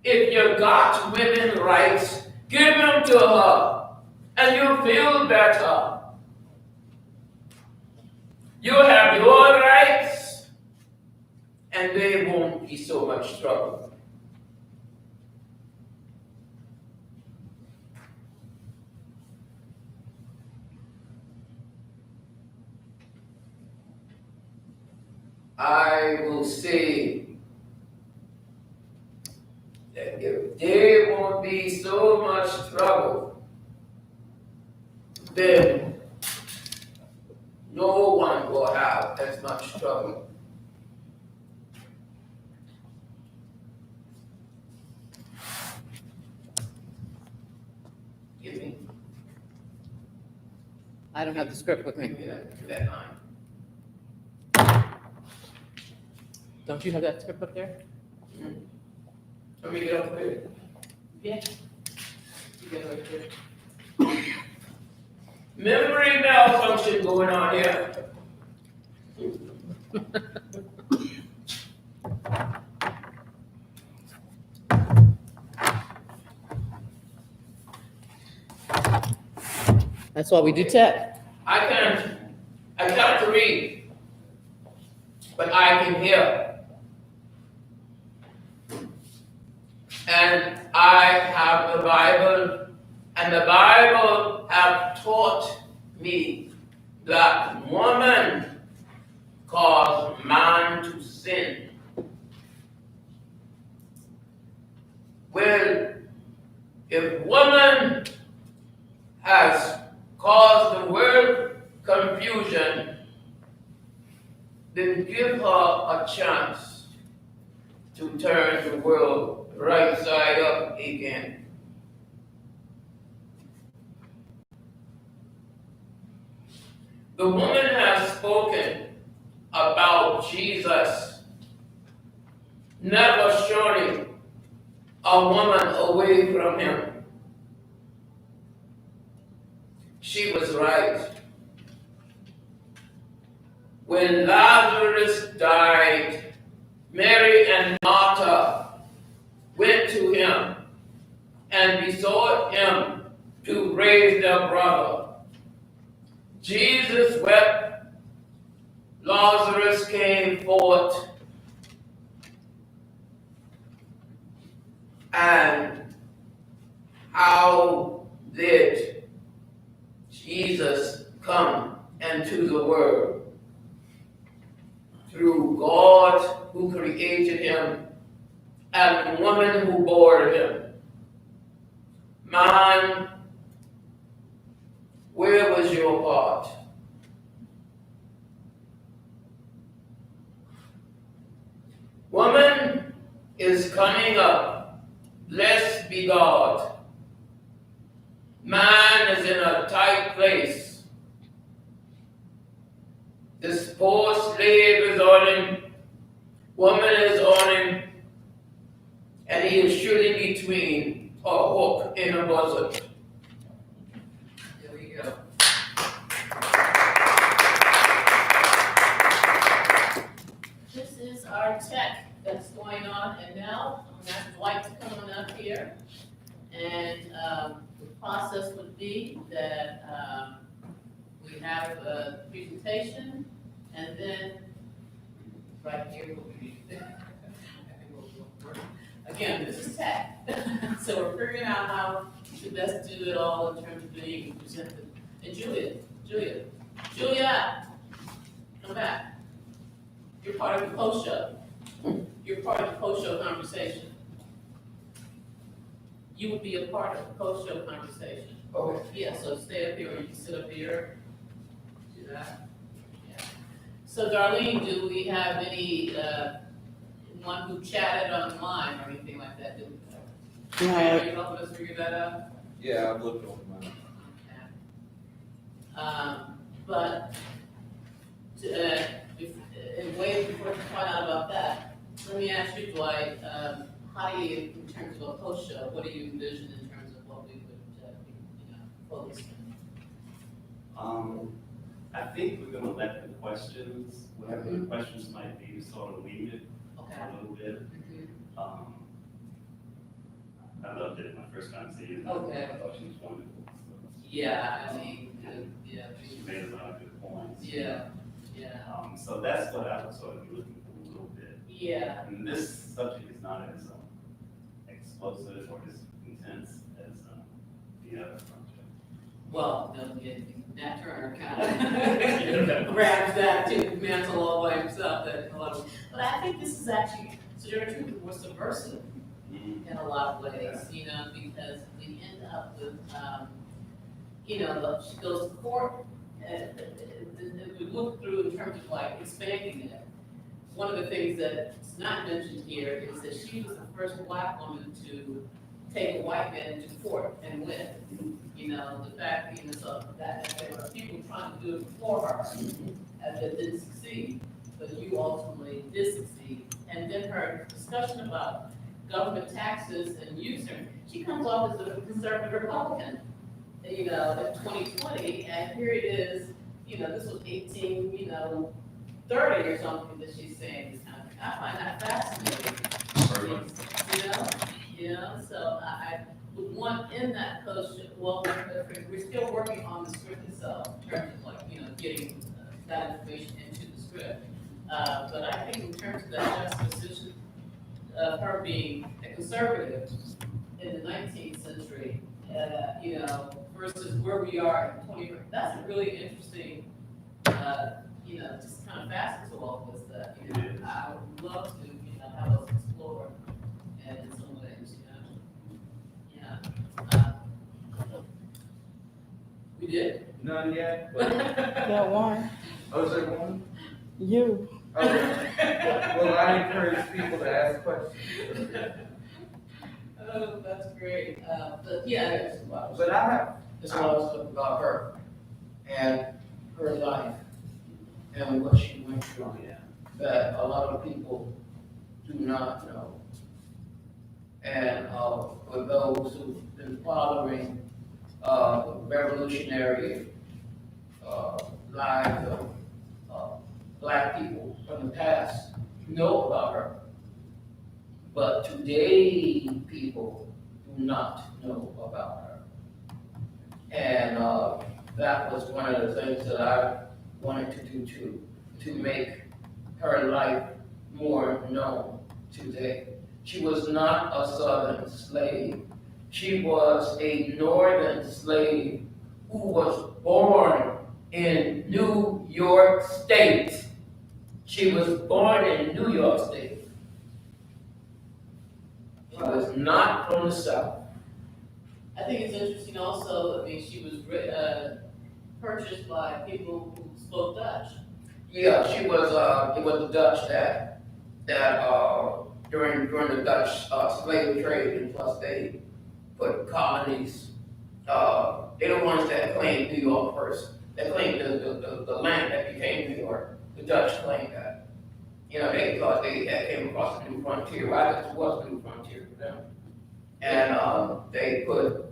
if you got women rights, give them to her, and you'll feel better. You'll have your rights, and they won't be so much trouble. I will say that if there won't be so much trouble, then no one will have as much trouble. Give me I don't have the script with me. that line. Don't you have that script up there? Let me get up there. Yeah. You got it right there. Memory malfunction going on here. That's why we do tech. I can't read, but I can hear. And I have the Bible, and the Bible have taught me that woman caused man to sin. Well, if woman has caused the world confusion, then give her a chance to turn the world right side up again. The woman has spoken about Jesus, never shunning a woman away from him. She was right. When Lazarus died, Mary and Martha went to him and besought him to raise their brother. Jesus wept. Lazarus came forth. And how did Jesus come into the world? Through God who created him and the woman who bore him. Man, where was your part? Woman is coming up. Blessed be God. Man is in a tight place. poor slave is on him, woman is on him, and he is shooting between a hook and a bosom. There we go. This is our tech that's going on, and now I'm gonna ask Dwight to come on up here. And the process would be that we have a presentation, and then right here will be. Again, this is tech, so we're figuring out how to best do it all in terms of being presented. And Julia, come back. You're part of the post-show. You're part of the post-show conversation. You would be a part of the post-show conversation. Okay. Yeah, so stay up here, or you can sit up here. Do that. Yeah. So Darlene, do we have any, one who chatted online or anything like that? Are Yeah, you helping us figure that out? Yeah, I've looked on mine. But, wait before you find out about that, let me ask you, Dwight, how do you, in terms of a post show, what do you envision in terms of what we would, focus on? I think we're gonna let the questions, whatever the questions might be, sort of lead it Okay. a little bit. I loved it my first time seeing it. Okay. I thought she was wonderful. So Yeah, I mean, yeah, she made a lot of good points. yeah. So that's what I was sort of looking for a little bit. Yeah, And this subject is not as explosive or as intense as the other subject. well, Nat Turner kind of grabs that to mantle all by himself, that a lot of, but I think this is actually, Sojourner Truth was subversive in a lot of ways, because we end up with, those court, if we look through in terms of like expanding it, one of the things that's not mentioned here is that she was the first Black woman to take a white man into court and win. The fact, so that there were people trying to do it before her that didn't succeed, but you ultimately did succeed. And then her discussion about government taxes and using, she comes off as a conservative Republican, in 2020, and here it is, this was 1830 or something that she's saying this kind of thing. I find that fascinating. So I would want in that post, well, we're still working on the script itself, in terms of like, getting that information into the script. But I think in terms of that juxtaposition of her being a conservative in the 19th century, versus where we are in 20, that's a really interesting, just kind of facet to all of this that, I would love to, have us explore and in some ways, we did? None yet, but, yeah, one, oh, is there one? you. Okay. Well, I encourage people to ask questions. Oh, that's great. But yeah, But I have, There's a lot of stuff about her and her life and what she went through that a lot of people do not know. And for those who've been following revolutionary lives of Black people from the past, know about her. But today, people do not know about her. And that was one of the things that I wanted to do to make her life more known today. She was not a Southern slave. She was a Northern slave who was born in New York State. She was born in New York State. She was not from the South. I think it's interesting also, she was purchased by people who spoke Dutch. Yeah, she was. It was the Dutch that during the Dutch slave trade, and plus they put colonies. They're the ones that claimed New York first. They claimed the land that became New York. the Dutch claimed that. They thought they had came across a new frontier. Well, I guess it was a new frontier for them. And they put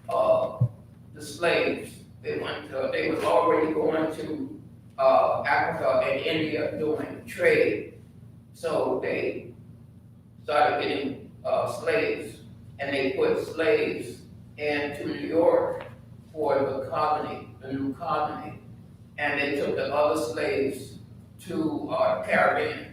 the slaves. They was already going to Africa and India doing trade. So they started getting slaves, and they put slaves into New York for the colony, the new colony. And they took the other slaves to the Caribbean.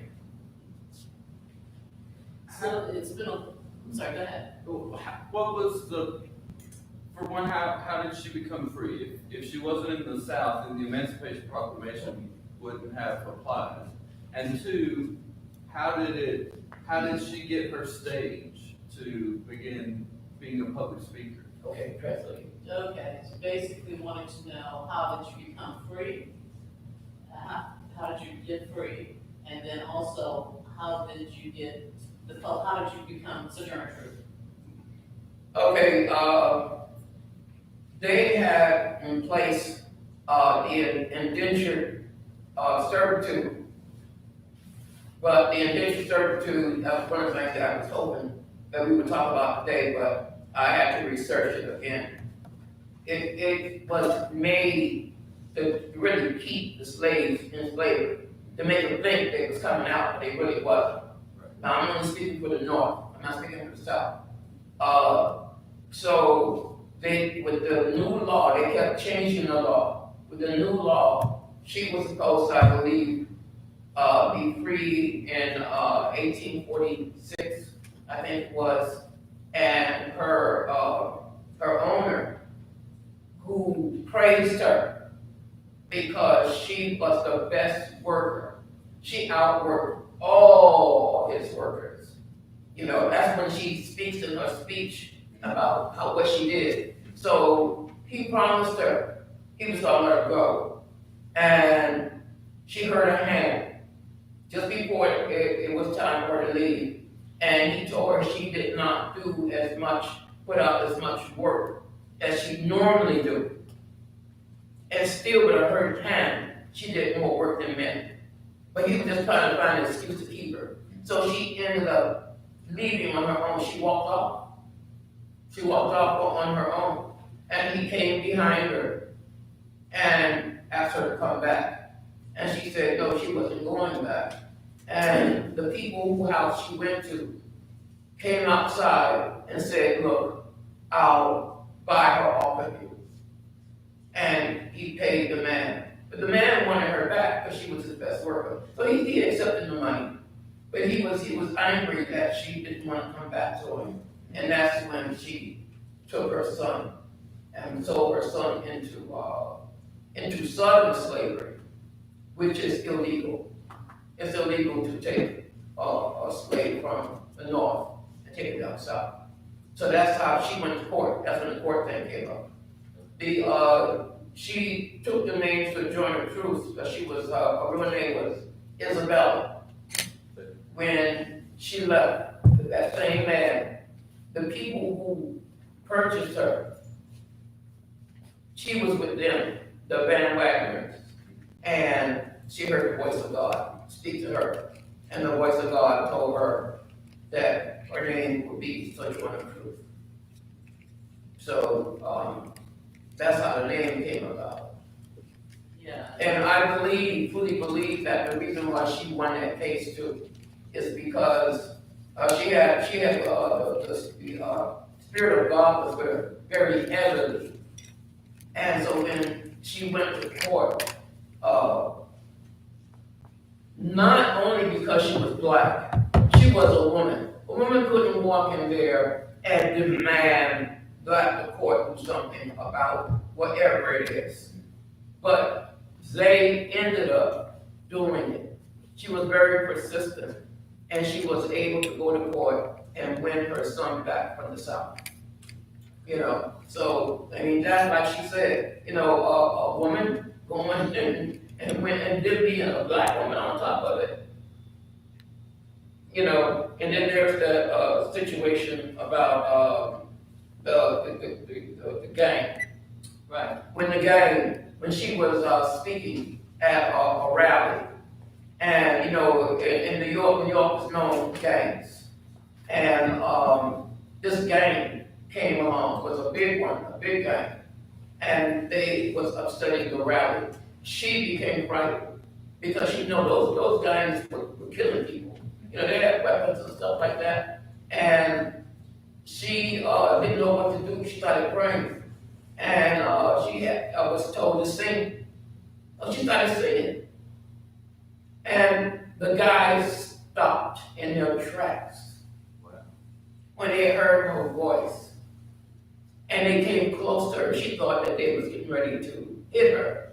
So it's been I'm sorry, go ahead. What was for one, how did she become free? If she wasn't in the South, then the Emancipation Proclamation wouldn't have applied. And two, how did she get her stage to begin being a public speaker? Okay, translate. Okay, so basically wanting to know how did you become free? How did you get free? And then also, how did you become Sojourner Truth? Okay, they had in place the indentured servitude. But the indentured servitude, that was one of the things that I was hoping that we would talk about today, but I had to research it again. It was made to really keep the slaves in slavery, to make them think they was coming out, but they really wasn't. Now, I'm only speaking for the North, I'm not speaking for the South. So with the new law, they kept changing the law. With the new law, she was supposed to, I believe, be free in 1846, I think it was, and her owner, who praised her because she was the best worker. She outworked all his workers. That's when she speaks in her speech about what she did. So he promised her he was gonna let her go. And she hurt her hand just before it was time for her to leave. And he told her she did not do as much, put out as much work as she normally do. And still with a hurt hand, she did more work than men. But he was just trying to find an excuse to keep her. So she ended up leaving on her own. She walked off. She walked off on her own. And he came behind her and asked her to come back. And she said no, she wasn't going back. And the people whose house she went to came outside and said, look, I'll buy her off of you. And he paid the man. But the man wanted her back because she was his best worker. So he accepted the money. But he was angry that she didn't want to come back to him. And that's when she took her son and sold her son into southern slavery, which is illegal. It's illegal to take a slave from the north and take it down south. So that's how she went to court. That's when the court thing came up. She took the name Sojourner Truth, but she was, her real name was Isabella. When she left, that same man, the people who purchased her, she was with them, the bandwagoners, and she heard the voice of God speak to her, and the voice of God told her that her name would be Sojourner Truth. So that's how the name came about. Yeah. And I fully believe that the reason why she won that case too is because she had the Spirit of God was with her very heavily. And so when she went to court, not only because she was black, she was a woman. A woman couldn't walk in there and demand that the court do something about whatever it is. But they ended up doing it. She was very persistent, and she was able to go to court and win her son back from the South. So, I mean, that's like she said, a woman going and went and did being a black woman on top of it. And then there's the situation about the gang. Right. When she was speaking at a rally, And, you know, in New York is known for gangs. And, this gang came along, was a big one, a big gang. And they was upsetting the rally. She became frightened because she know those gangs were killing people. You know, they had weapons and stuff like that. And she, didn't know what to do. She started praying. And, was told to sing. So she started singing. And the guys stopped in their tracks when they heard her voice. And they came close to her. She thought that they was getting ready to hit her.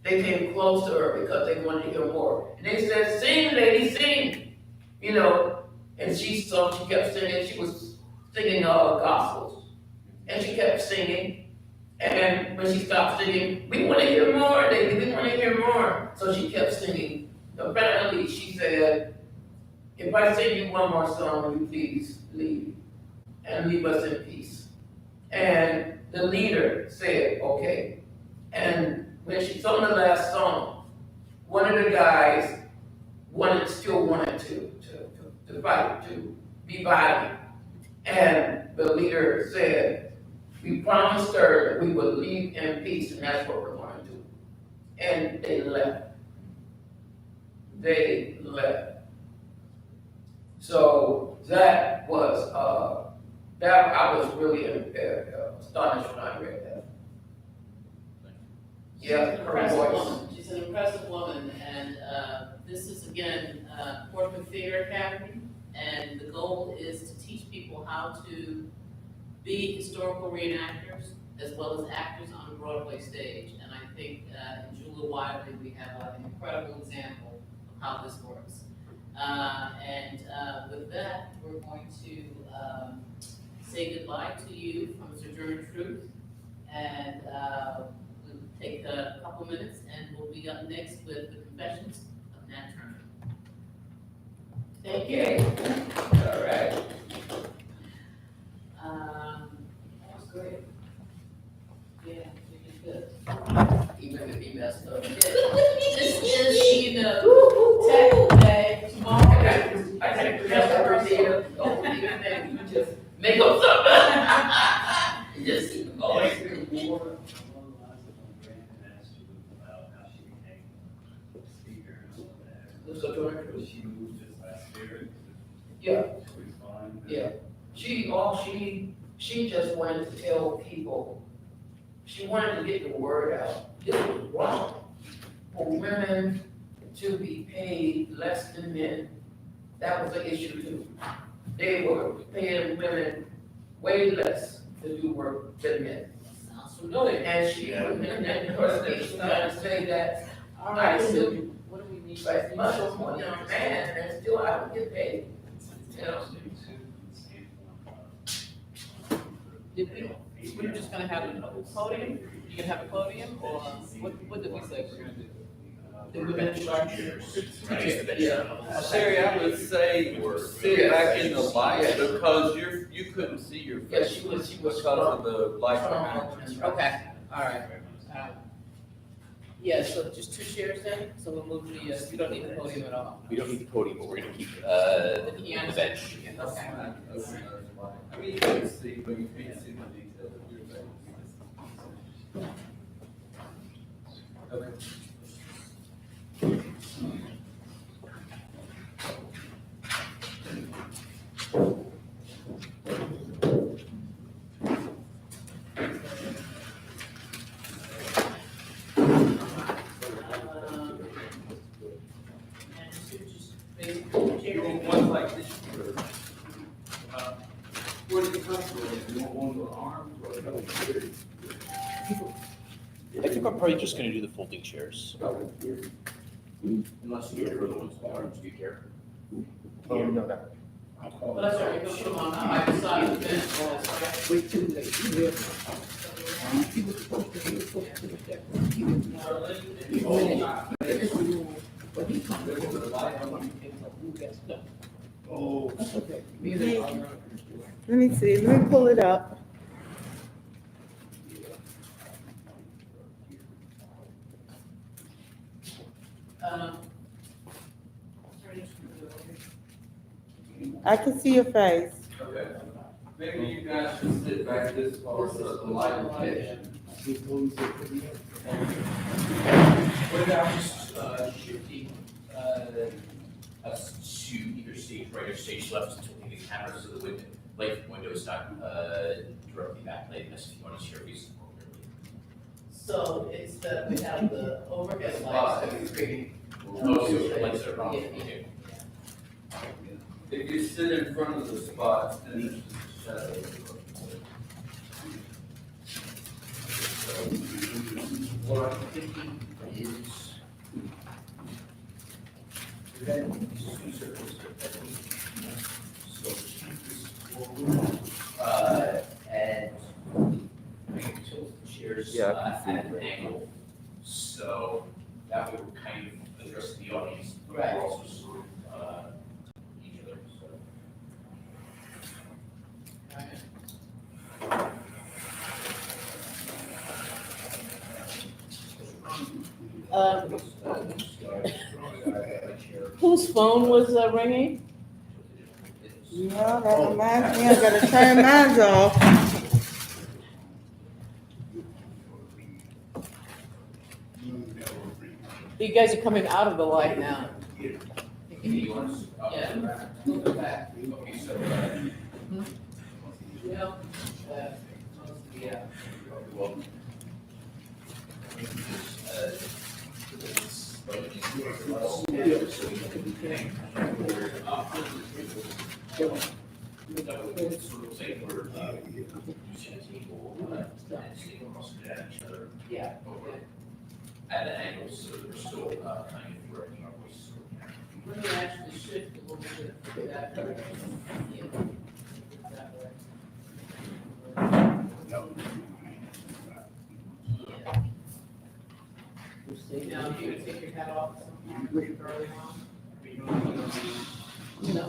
They came close to her because they wanted to hear more. And they said, "Sing, lady, sing." You know, and she kept singing. She was singing gospels. And she kept singing. And when she stopped singing, "We want to hear more, lady, we want to hear more." So she kept singing. Apparently, she said, "If I sing you one more song, will you please leave and leave us in peace?" And the leader said, "Okay." And when she sung the last song, one of the guys still wanted to fight, to be violent. And the leader said, "We promised her that we would leave in peace, and that's what we're going to do." And they left. They left. So that was, I was really astonished when I read that. Yeah, She's an her impressive voice. woman. She's an impressive woman, and this is again Portland Theater Academy, and the goal is to teach people how to be historical reenactors as well as actors on a Broadway stage. And I think in Julia Wiley we have an incredible example of how this works. And with that, we're going to say goodbye to you from Sojourner Truth, and we'll take a couple minutes, and we'll be up next with the Confessions of Nat Turner. Thank you. Okay. All right. That was great. Yeah, you did good. Even if he messed up. This is, you know, Tech Day, tomorrow. I had to mess up her deal. Don't even think you just make up something. You just keep going. About how she became a speaker and all that. So Sojourner Truth. She moved this last year. Yeah. She was fine. Yeah. She just wanted to tell people, she wanted to get the word out. This was wrong for women to be paid less than men. That was an issue too. They were paying women way less to do work than men. Sounds familiar. And she, in her speech, was trying to say that I still, What do we need? like, muscle more than a man, and still I don't get paid. You know? Did we were just gonna have a podium? You gonna have a podium, or what did we say we're gonna do? Did we mention our Sherry, I would say sit back in the light because you couldn't see your Yeah, face she was because of the light behind you. Okay, all right. Yeah, so just 2 chairs then, so we'll move the, you don't need the podium at all. We don't need the podium, but we're gonna keep, The the piano. bench. Okay. I mean, you can see, but you can't see the details of your face. Okay. And you just maybe pull the chair. You want one like this? Where do you come from? You want one with arms or no? I think I'm probably just gonna do the folding chairs. Unless you're the ones with arms, do you care? Oh, no, no. Well, that's all right, you can put them on either side of the bench, well, that's right. Wait too late. Oh. Let me see, let me pull it up. Um, I can see your face. Okay. Maybe you guys should sit back this far so the light will catch you. What about just, shifting, us to either stage right or stage left, tilting the cameras to the window, like window is not, directly backlit, unless you want to share these appropriately. So it's the, we have the overhead lights that we create. Oh, so the lights are on, Yeah. okay. If you sit in front of the spot, then it's shadow. What I'm thinking is. And I can tilt the chairs, at an angle, so that would kind of address the audience. but Right. Also sort of, each other, so. Whose phone was ringing? Yeah, that reminds me, I gotta turn mine off. You guys are coming out of the light now. You want to? Yeah. Move it back. Okay, so, Yeah. Yeah. well. Yeah. At an angle, so we're still, kind of directing our voices. Let me actually shift a little bit to that direction. Yeah. That way. Yeah. Stay down here, take your hat off sometime early on. No.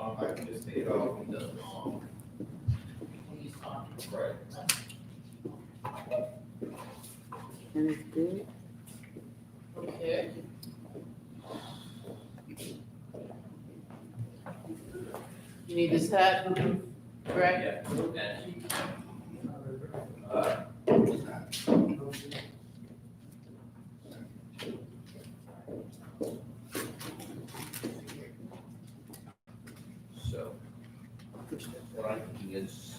I can just take it off and doesn't. He's talking. Right. And it's good. Okay. You need this hat, Greg? Yeah. So, what I'm thinking is,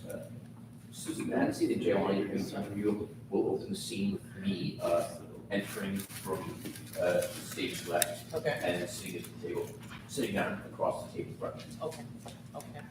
Susan, I see the jail on your interview will open the scene with me, entering from, stage left Okay, and then sitting at the table, sitting down across the table front. okay, okay.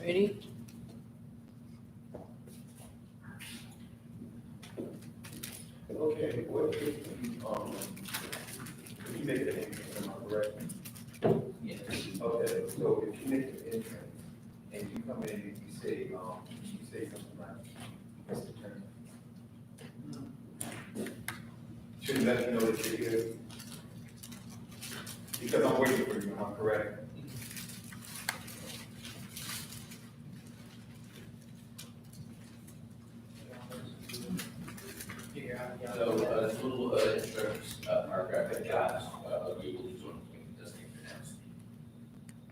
Ready? Okay, what if, you make an entrance, am I correct? Yeah. Okay, so if you make an entrance and you come in and you say something like, Mr. Turner. Shouldn't let me know that you're here? Because I'm waiting for you, am I correct? So, this little, instructions, paragraph I got, you will use one, it doesn't get pronounced.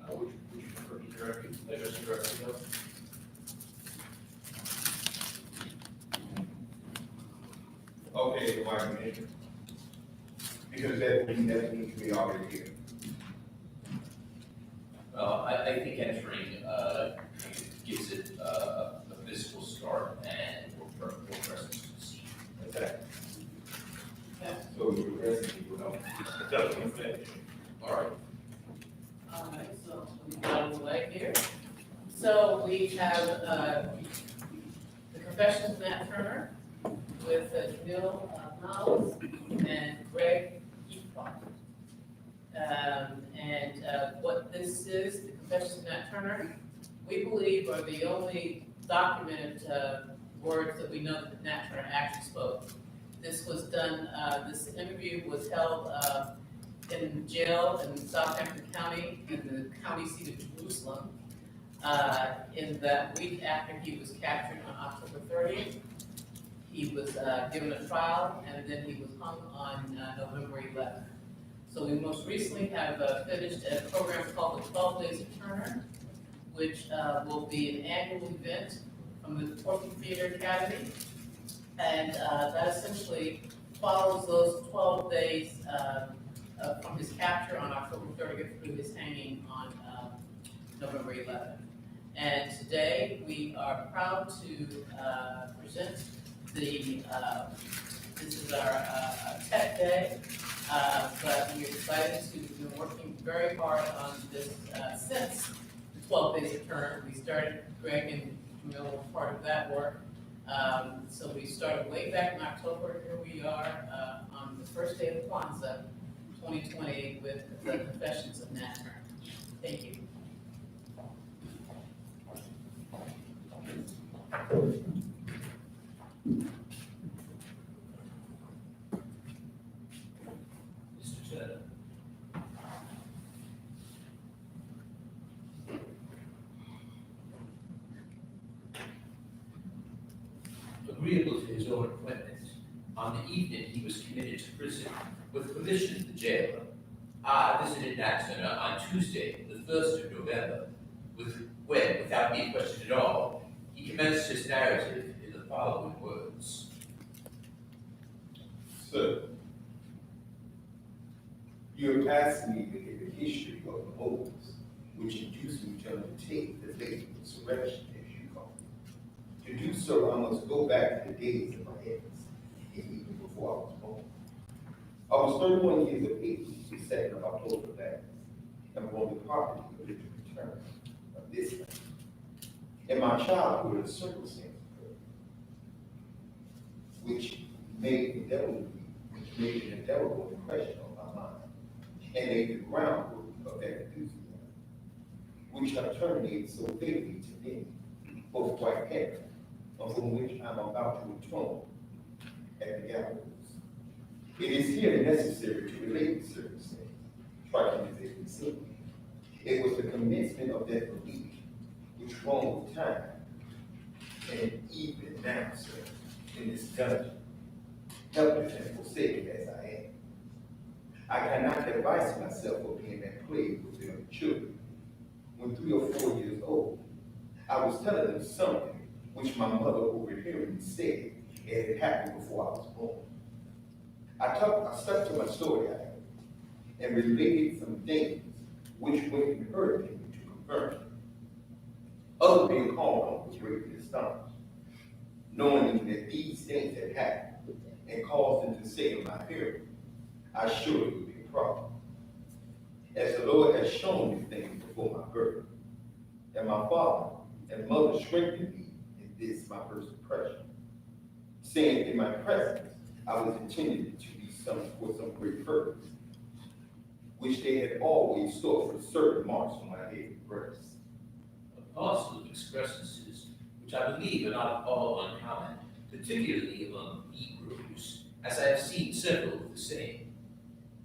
Would you prefer me directly, address it directly, though? Okay, why you enter? Because that means we already here. I think entering, gives it, a physical start and more presence to the scene. Okay. Yeah. So you're addressing people, no? All right. All right, so we got out of the way here. So we have, the Confessions of Nat Turner with Jamil Knowles and Greg Heathcock. And what this is, the Confessions of Nat Turner, we believe are the only documented words that we know that Nat Turner actually spoke. This was done, this interview was held in jail in Southampton County, in the county seat of Jerusalem, in that week after he was captured on October 30th. He was given a trial, and then he was hung on November 11th. So we most recently have finished a program called the 12 Days of Turner, which will be an annual event from the Portland Theater Academy. And that essentially follows those 12 days from his capture on October 30th through his hanging on November 11th. And today we are proud to present the, this is our tech day, but we're excited to be working very hard on this since the 12 Days of Turner. We started, Greg and Camille were part of that work. So we started way back in October. Here we are on the first day of Kwanzaa 2020 with the Confessions of Nat Turner. Thank you. Mr. Turner. Agreeable to his own appointment, on the evening he was committed to prison, with permission of the jailer, I visited Nat Turner on Tuesday, the 1st of November, when, without being questioned at all, he commenced his narrative in the following words. Sir, you have asked me to give the history of the motives which induced me to undertake the fatal insurrection, as you call it. To do so, I must go back to the days of my ex, and even before I was born. I was 31 years of age, the 2nd of October last, and was on the property of the return of this land. In my childhood, a circumstance occurred, which made an indelible impression on my mind, and laid the groundwork of that enthusiasm, which have terminated so fatally to me, both white parents, from which I'm about to atone at the gallows. It is here necessary to relate the circumstance, striking as it may seem. It was the commencement of that belief which wrong with time, and even now, sir, in this dungeon, helpless and forsaken as I am, I cannot advise myself of being at play with the children. When 3 or 4 years old, I was telling them something which my mother overhearing me said it had happened before I was born. I stuck to my story, and related some things which would encourage me to confirm it. Others being called on was greatly astonished, knowing that these things had happened and caused them to say in my hearing, I surely would be a problem. As the Lord has shown me things before my birth, and my father and mother strengthened me in this my first impression, saying in my presence I was intended to be for some great purpose, which they had always stored for certain marks on my head and breast. A parcel of excrescences, which I believe are not all uncommon, particularly among Negroes, as I have seen several of the same.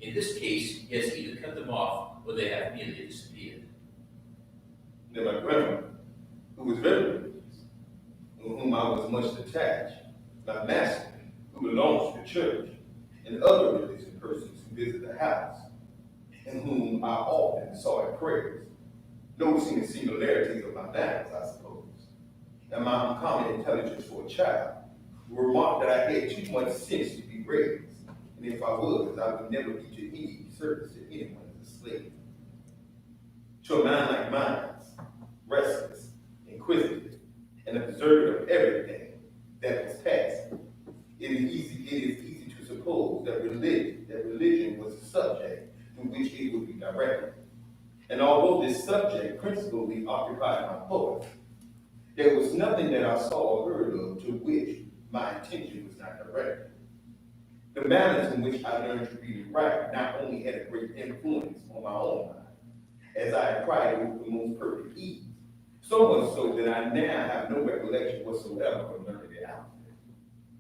In this case, he has either cut them off or they have merely disappeared. Then my grandmother, who was very religious, with whom I was much attached, my master, who belongs to the church, and other religious persons who visit the house, and whom I often saw at prayers, noticing the similarities of my manners, I suppose, and my uncommon intelligence for a child, remarked that I had too much sense to be raised, and if I was, I would never be to any service to anyone as a slave. To a mind like mine, restless, inquisitive, and observant of everything that was passing, it is easy to suppose that religion was a subject to which it would be directed. And although this subject principally occupied my thoughts, there was nothing that I saw or heard of to which my attention was not directed. The manners in which I learned to read and write not only had a great influence on my own mind, as I acquired it with the most perfect ease, So much so that I now have no recollection whatsoever of learning it out.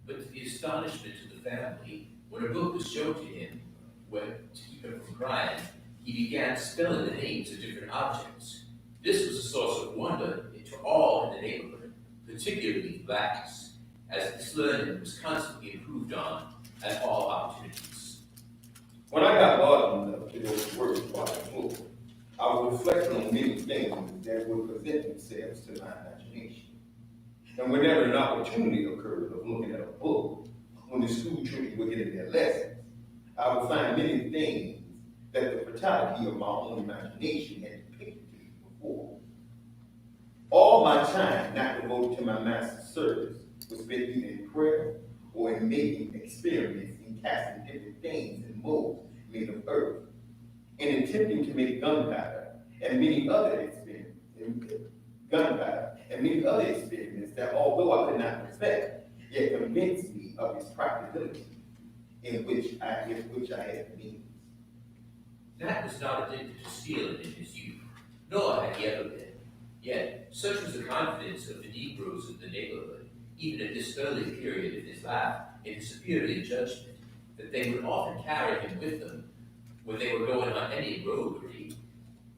But to the astonishment of the family, when a book was shown to him, when, to keep him from crying, he began spelling the names of different objects. This was a source of wonder to all in the neighborhood, particularly blacks, as this learning was constantly improved on at all opportunities. When I got large enough to go to work while I moved, I would reflect on many things that would present themselves to my imagination. And whenever an opportunity occurred of looking at a book, when the school children were getting their lessons, I would find many things that the fertility of my own imagination had depicted to me before. All my time not devoted to my master's service was spent either in prayer or in making experiments in casting different things in molds made of earth, and attempting to make gunpowder and many other experiments that, although I could not perfect, yet convinced me of its practicability, in which I had means. Nat was not addicted to stealing in his youth, nor had he ever been. Yet, such was the confidence of the Negroes of the neighborhood, even at this early period of his life, in his superior judgment, that they would often carry him with them when they were going on any roguery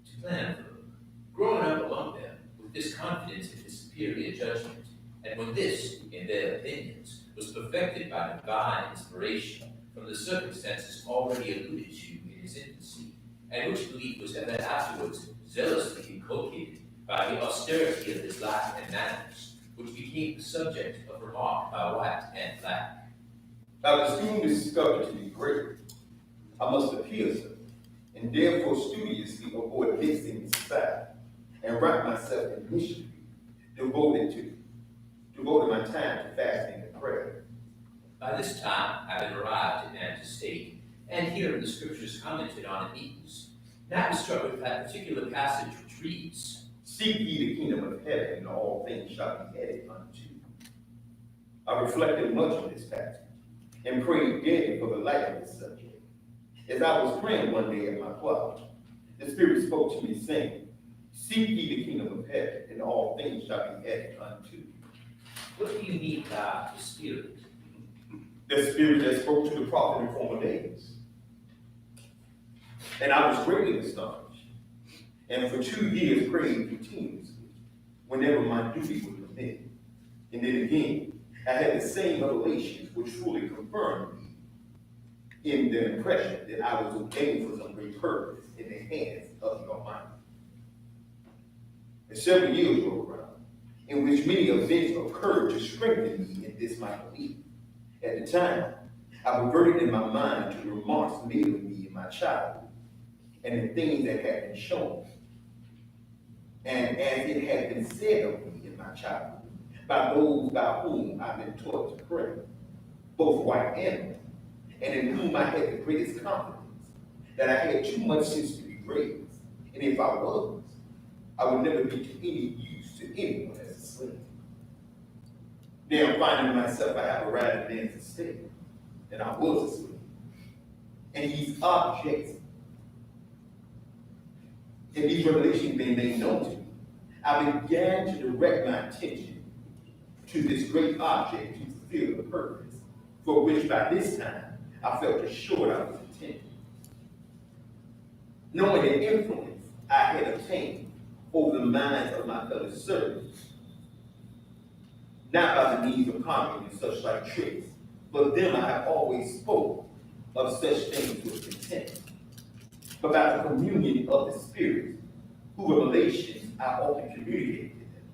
to plan for them. Growing up among them, with this confidence in his superior judgment, and when this, in their opinions, was perfected by divine inspiration from the circumstances already alluded to in his infancy, and which belief was ever afterwards zealously inculcated by the austerity of his life and manners, which became the subject of remark by white and black. I was soon discovered to be great. I must appear so, and therefore studiously avoid mixing in society, and wrap myself in mystery, devoted my time to fasting and prayer. By this time, having arrived at man's estate, and hearing the scriptures commented on in meetings, Nat was struck with that particular passage which reads, Seek ye the kingdom of heaven, and all things shall be added unto you. I reflected much on this passage, and prayed daily for the light of this subject. As I was praying one day at my closet, the Spirit spoke to me, saying, Seek ye the kingdom of heaven, and all things shall be added unto you. what do you mean by the Spirit? The Spirit that spoke to the prophet in former days. And I was greatly astonished, and for 2 years prayed continuously, whenever my duty would permit. And then again, I had the same revelations which fully confirmed me in the impression that I was ordained for some great purpose in the hands of the Almighty. And several years rolled around, in which many events occurred to strengthen me in this my belief. At the time, I reverted in my mind to the remarks made of me in my childhood, and the things that had been shown me, and as it had been said of me in my childhood, by those by whom I've been taught to pray, both white and black, and in whom I had the greatest confidence, that I had too much sense to be raised, and if I was, I would never be to any use to anyone as a slave. Now finding myself, I have arrived at man's estate, and I was a slave. And these objects, and these revelations being made known to me, I began to direct my attention to this great object to fulfill the purpose for which by this time I felt assured I was intended. Knowing the influence I had obtained over the minds of my fellow servants, not by the means of comedy and such like tricks, but them I have always spoke of such things with contempt, but by the communion of the Spirit, whose revelations I often communicated to them,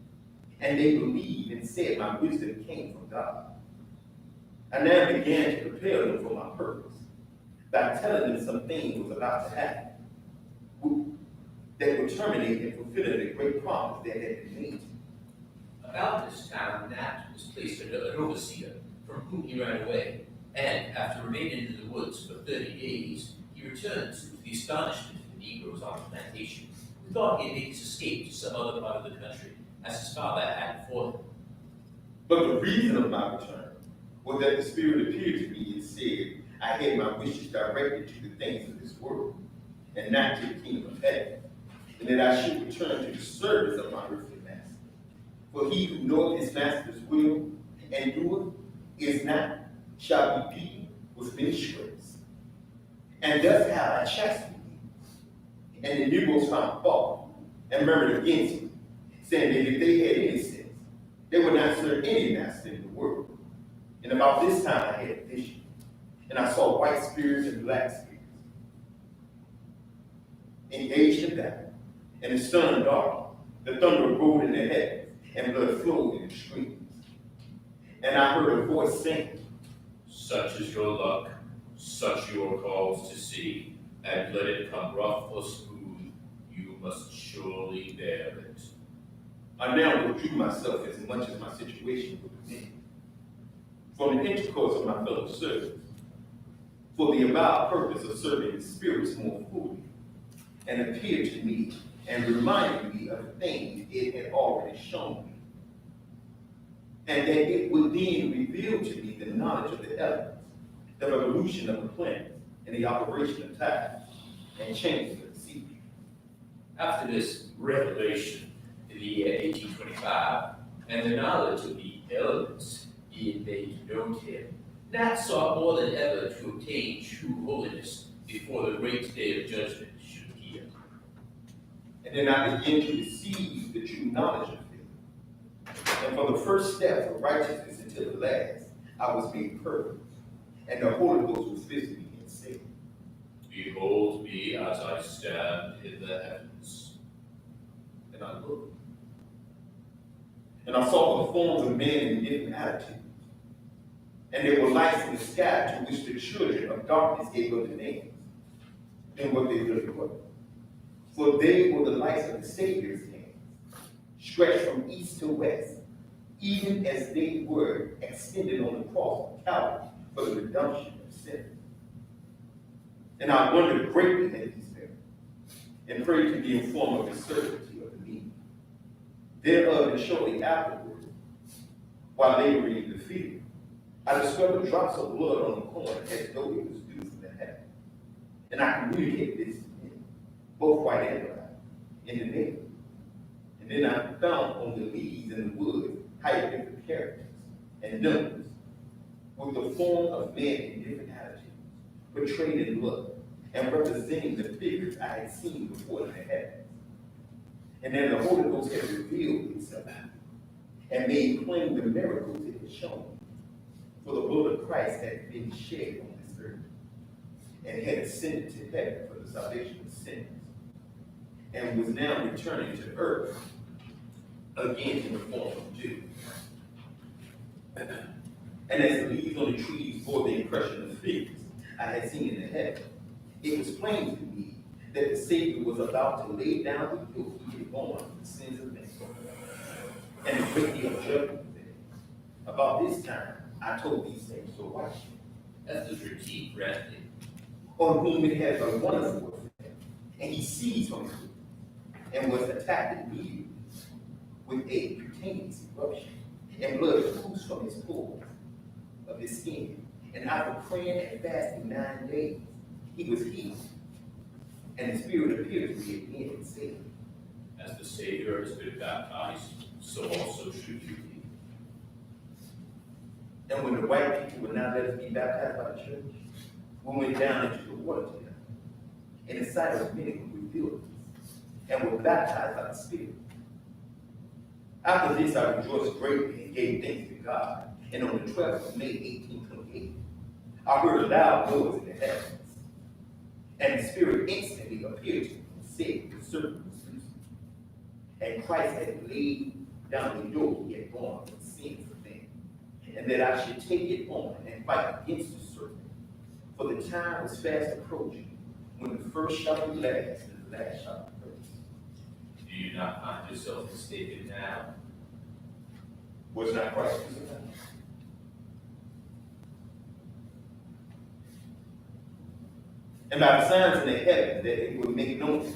and they believed and said my wisdom came from God. I now began to prepare them for my purpose by telling them some things was about to happen that would terminate in fulfilling the great promise that had been made to me. About this time, Nat was placed under an overseer, from whom he ran away, and after remaining in the woods for 30 days, he returned to the astonishment of the Negroes on the plantation, who thought he had made his escape to some other part of the country, as his father had before him. But the reason of my return was that the Spirit appeared to me and said, I had my wishes directed to the things of this world, and not to the kingdom of heaven, and that I should return to the service of my earthly master. For he who knoweth his master's will and doeth is not, shall be beaten with many stripes. And thus have I chastened thee. And the negroes found fault and murmured against him, saying that if they had any sense, they would not serve any master in the world. And about this time I had a vision, and I saw white spirits and black spirits engaged in battle, and the sun darkened, the thunder rolled in the heavens, and blood flowed in the streams. And I heard a voice saying, Such is your luck, such your cause to see, and let it come rough or smooth, you must surely bear it. I now withdrew myself as much as my situation would permit, from the intercourse of my fellow servants, for the avowed purpose of serving the spirits more fully, and appeared to me and reminded me of the things it had already shown me, and that it would then reveal to me the knowledge of the elements, the revolution of the planets, and the operation of time, and changes of the sea. After this revelation in the year 1825, and the knowledge of the elements being made known to him, Nat sought more than ever to obtain true holiness before the great day of judgment should appear. And then I began to receive the true knowledge of it. And from the first step of righteousness until the last, I was made perfect. And the Holy Ghost was visiting me and saying, Behold me as I stand in the heavens. and I looked. And I saw the forms of men in different attitudes. And there were lights in the sky to which the children of darkness gave other names than what they really were. For they were the lights of the Savior's hands, stretched from east to west, even as they were extended on the cross of Calvary for the redemption of sinners. And I wondered greatly at these things, and prayed to be informed of the certainty of the meaning thereof. And shortly afterward, while laboring in the field, I discovered drops of blood on the corn as though it was dew from the heaven. And I communicated this to men, both white and black, in the neighborhood. And then I found on the leaves and the wood hieroglyphic characters and numbers with the form of men in different attitudes, portrayed in blood, and representing the figures I had seen before in the heavens. And then the Holy Ghost had revealed itself and made plain the miracles it had shown. For the blood of Christ had been shed on this earth, and had ascended to heaven for the salvation of sinners, and was now returning to earth again in the form of dew. And as the leaves on the trees bore the impression of figures I had seen in the heaven, it was plain to me that the Savior was about to lay down the yoke he had borne for the sins of men, and a great deal of judgment was there. About this time, I told these things to a white man, As the critique granted, on whom it had a wonderful effect, and he seized on him, and was attacked immediately with a cutaneous eruption, and blood oozed from his pores of his skin. And after praying and fasting 9 days, he was healed. And the Spirit appeared to me again and said, as the Savior has been baptized, so also should you be. and when the white people would not let us be baptized by the church, we went down into the water together. And the sight of many were revealed to us, and were baptized by the Spirit. After this, I rejoiced greatly and gave thanks to God. And on the 12th of May, 1828, I heard a loud noise in the heavens. And the Spirit instantly appeared to me and said, the serpent was loosed. And Christ had laid down the yoke he had borne for the sins of men. And that I should take it on and fight against the serpent. For the time was fast approaching, when the first shall be last, and the last shall be first. Do you not find yourself mistaken now? Was not Christ crucified? And by the signs in the heaven that it would make known to me,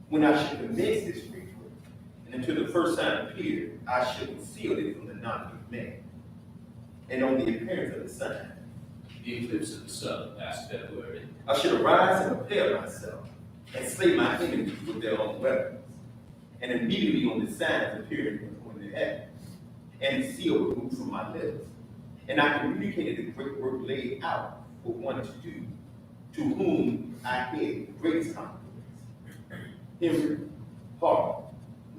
when I should commence this free work, and until the first sign appeared, I should conceal it from the knowledge of man, and on the appearance of the sun. The eclipse of the sun passed February. I should arise and prepare myself, and slay my enemies with their own weapons, and immediately on the signs appeared on the heaven, and the seal was removed from my lips. And I communicated the great work laid out for one to do, to whom I had the greatest confidence. Henry, Hart,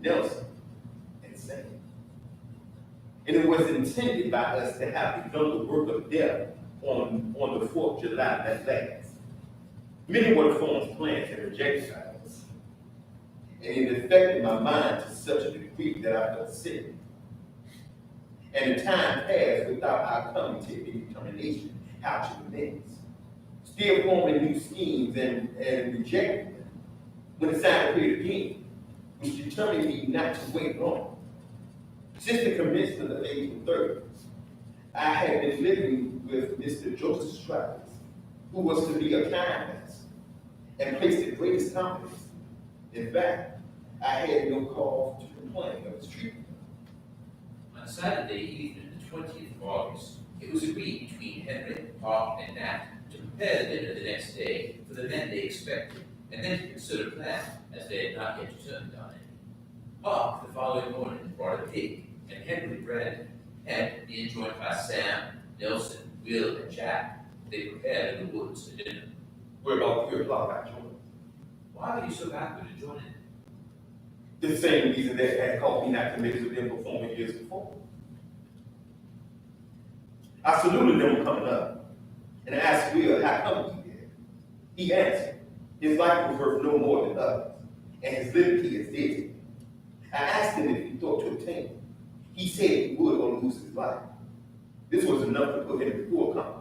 Nelson, and Sam. And it was intended by us to have begun the work of death on the 4th of July that last. Many were the forms, plans, and rejected by us. And it affected my mind to such a degree that I felt sick. And the time passed without our coming to any determination how to commence. Still forming new schemes and rejecting them. When the sign appeared again, which determined me not to wait long. Since the commencement of April 3rd, I had been living with Mr. Joseph Stratus, who was to be a kind master, and placed the greatest confidence. In fact, I had no cause to complain of his treatment. On Saturday evening, the 20th of August, it was agreed between Henry, Hart, and Nat to prepare the dinner the next day for the men they expected, and then to consider a plan, as they had not yet determined on any. Hart, the following morning, brought a pig, and Henry bread, and, being joined by Sam, Nelson, Will, and Jack, they prepared in the woods for dinner. We're about 3 o'clock, I joined. Why were you so backward to join in? The same reason that had caused me not to make it them performing years before. I saluted them coming up and asked Will how come he did. He answered, his life was worth no more than others, and his liberty is dear to him. I asked him if he thought to obtain it. He said he would or lose his life. This was enough to put him in full confidence.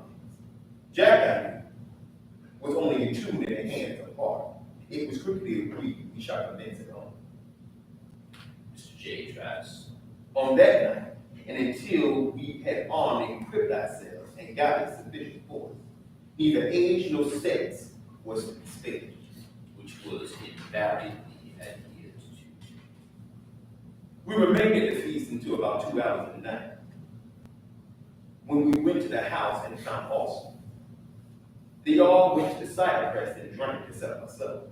Jack, I knew, was only a tune in the hands of Hart. It was quickly agreed we shall commence at home. Mr. J. Travis. On that night, and until we had armed and equipped ourselves and gathered sufficient force, neither age nor sex was to be spared. Which was invariably adhered to. We remained at the feast until about 2 hours of the night, when we went to the house and found Austin. They all went to the cider press and drank except myself.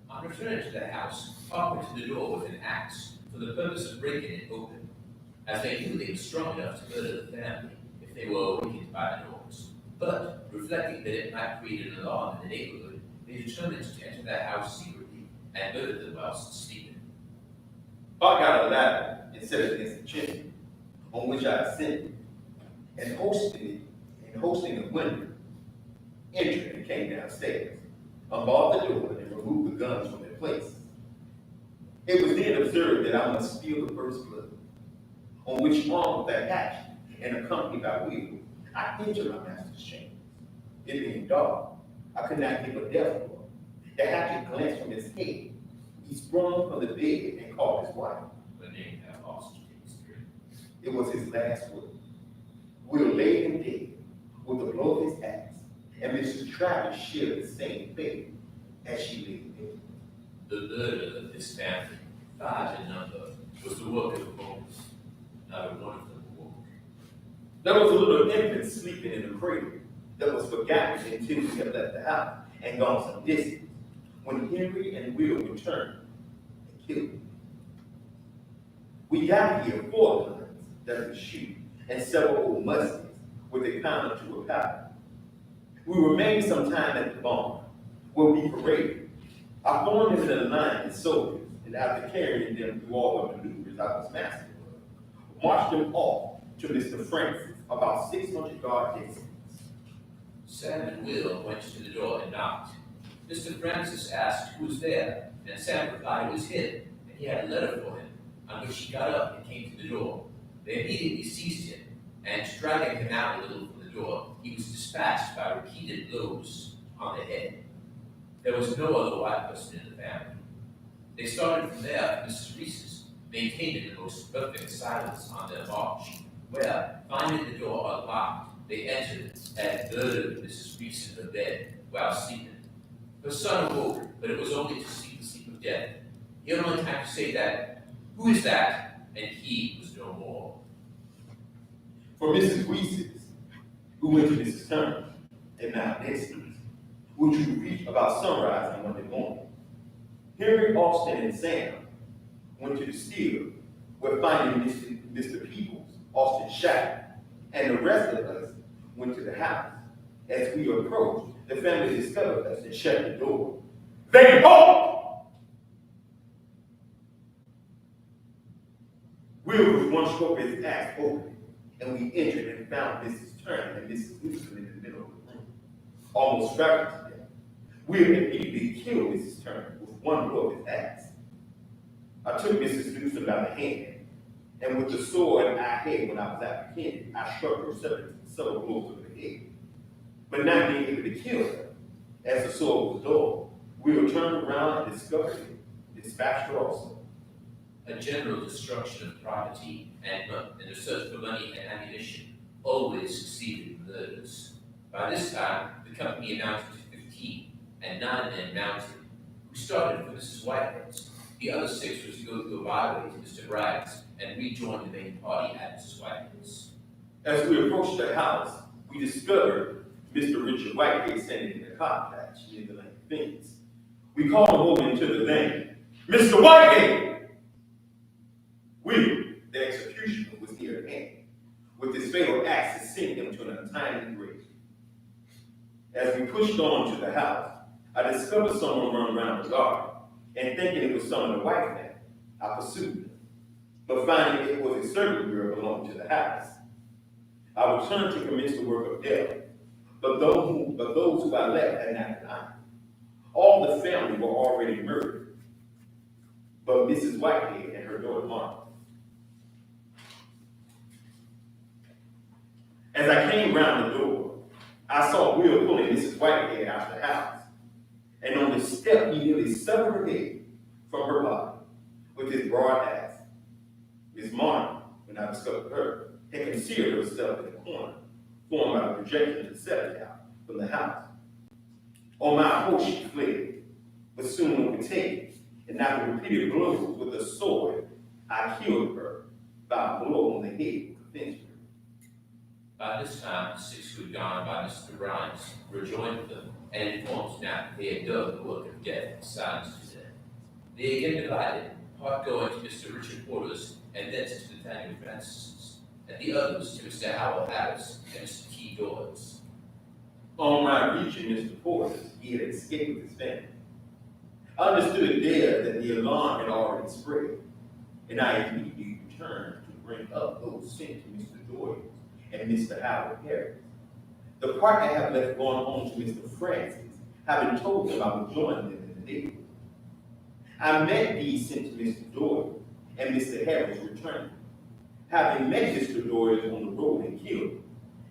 On returning to the house, Hart went to the door with an axe for the purpose of breaking it open, as they knew they were strong enough to murder the family if they were awakened by the noise. But, reflecting that it might create an alarm in the neighborhood, they determined to enter the house secretly and murder them whilst sleeping. Hart got a ladder and set it against the chimney, on which I ascended, and hosting a window, entered and came downstairs, unbarred the door, and removed the guns from their places. It was then observed that I must feel the first blood, on which, armed with that hatchet and accompanied by Will, I entered my master's chamber. It being dark, I could not give a death blow. The hatchet glanced from his head. He sprung from the bed and called his wife. When they have hostage in spirit. It was his last word. Will lay him dead with a blow of his axe, and Mrs. Travis shared the same fate as she lay dead. The murder of this family, 5 in number, was the work of moments. Not one of them awoke. There was a little infant sleeping in the cradle that was forgotten until we had left the house and gone some distance, when Henry and Will returned and killed him. We got here 4 guns that could shoot and several old mustangs with a pound or 2 of powder. We remained some time at the barn, where we paraded. I formed them in a line as soldiers, and after carrying them through all the maneuvers I was master of, marched them off to Mr. Francis, about 600 yard distance. Sam and Will went to the door and knocked. Mr. Francis asked who was there, and Sam replied it was him, and he had a letter for him, on which he got up and came to the door. They immediately seized him, and dragging him out a little from the door, he was dispatched by repeated blows on the head. There was no other white person in the family. They started from there for Mrs. Reese's, maintaining the most perfect silence on their march, where, finding the door unlocked, they entered and murdered Mrs. Reese in her bed while sleeping. Her son awoke, but it was only to sleep the sleep of death. He had only time to say that, "Who is that?" and he was no more. For Mrs. Reese's, who went to Mrs. Turner, and now Dixon's, which we reached about sunrise on Monday morning. Henry, Austin, and Sam went to the steel, where finding Mr. Peoples, Austin shot, and the rest of us went to the house. As we approached, the family discovered us and shut the door. They halt! Will was one stroke of his axe open, and we entered and found Mrs. Turner and Mrs. Newsom in the middle of the room, almost starving to death. Will immediately killed Mrs. Turner with one blow of his axe. I took Mrs. Newsom by the hand, and with the sword I had when I was apprehended, I struck her several blows over the head. But not being able to kill her, as the sword was dull, Will turned around and discovered it, dispatched her also. A general destruction of property and the search for money and ammunition always succeeded in murders. By this time, the company amounted to 15, and 9 men mounted, who started for Mrs. Whitehead's. The other 6 were to go through a byway to Mr. Bragg's and rejoin the main party at Mrs. Whitehead's. As we approached the house, we discovered Mr. Richard Whitehead standing in the cotton patch near the lane fence. We called him over into the lane. Mr. Whitehead! Will, the executioner, was near at hand, with his fatal axe to send him to an untimely grave. As we pushed on to the house, I discovered someone running around the garden, and thinking it was some of the white family, I pursued them. But finding it was a servant girl belonging to the house, I returned to commence the work of death. But those who I left had not died. All the family were already murdered, but Mrs. Whitehead and her daughter Martha. As I came round the door, I saw Will pulling Mrs. Whitehead out of the house, and on the step he nearly severed her head from her body with his broad axe. Miss Martha, when I discovered her, had concealed herself in the corner, formed by the projection to set it out from the house. On my horse she fled, but soon overtaken, and after repeated blows with a sword, I killed her by a blow on the head with a fence. By this time, the 6 who had gone by Mr. Grimes rejoined them and informed Nat that they had done the work of death and silence to them. They again divided, part going to Mr. Richard Porter's and thence to Nathaniel Francis's, and the others to Mr. Howell Harris and Mr. T. Doyle's. On my reaching Mr. Porter's, he had escaped with his family. I understood there that the alarm had already spread, and I immediately returned to bring up those sent to Mr. Doyle and Mr. Howard Harris. The part I have left going on to Mr. Francis, having told them I would join them in the neighborhood. I met these sent to Mr. Doyle and Mr. Harris returning. Having met Mr. Doyle on the road and killed him,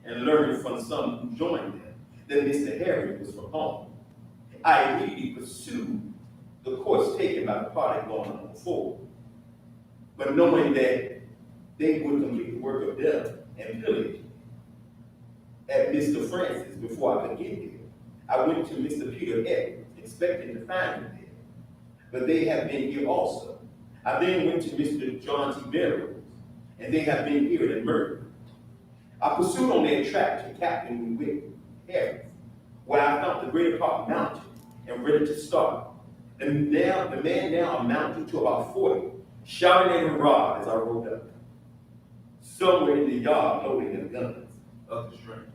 and learned from some who joined them that Mr. Harris was from home, I immediately pursued the course taken by the party going on before. But knowing that they would complete the work of death and pillage at Mr. Francis before I could get there, I went to Mr. Peter Edwards, expecting to find him there. But they have been here also. I then went to Mr. John T. Barrows, and they have been here and murdered. I pursued on their track to Captain Wick Harris, where I found the greater part mounted and ready to start. The man now amounted to about 40, shouting at a rod as I rode up. Somewhere in the yard loading their guns of the strength.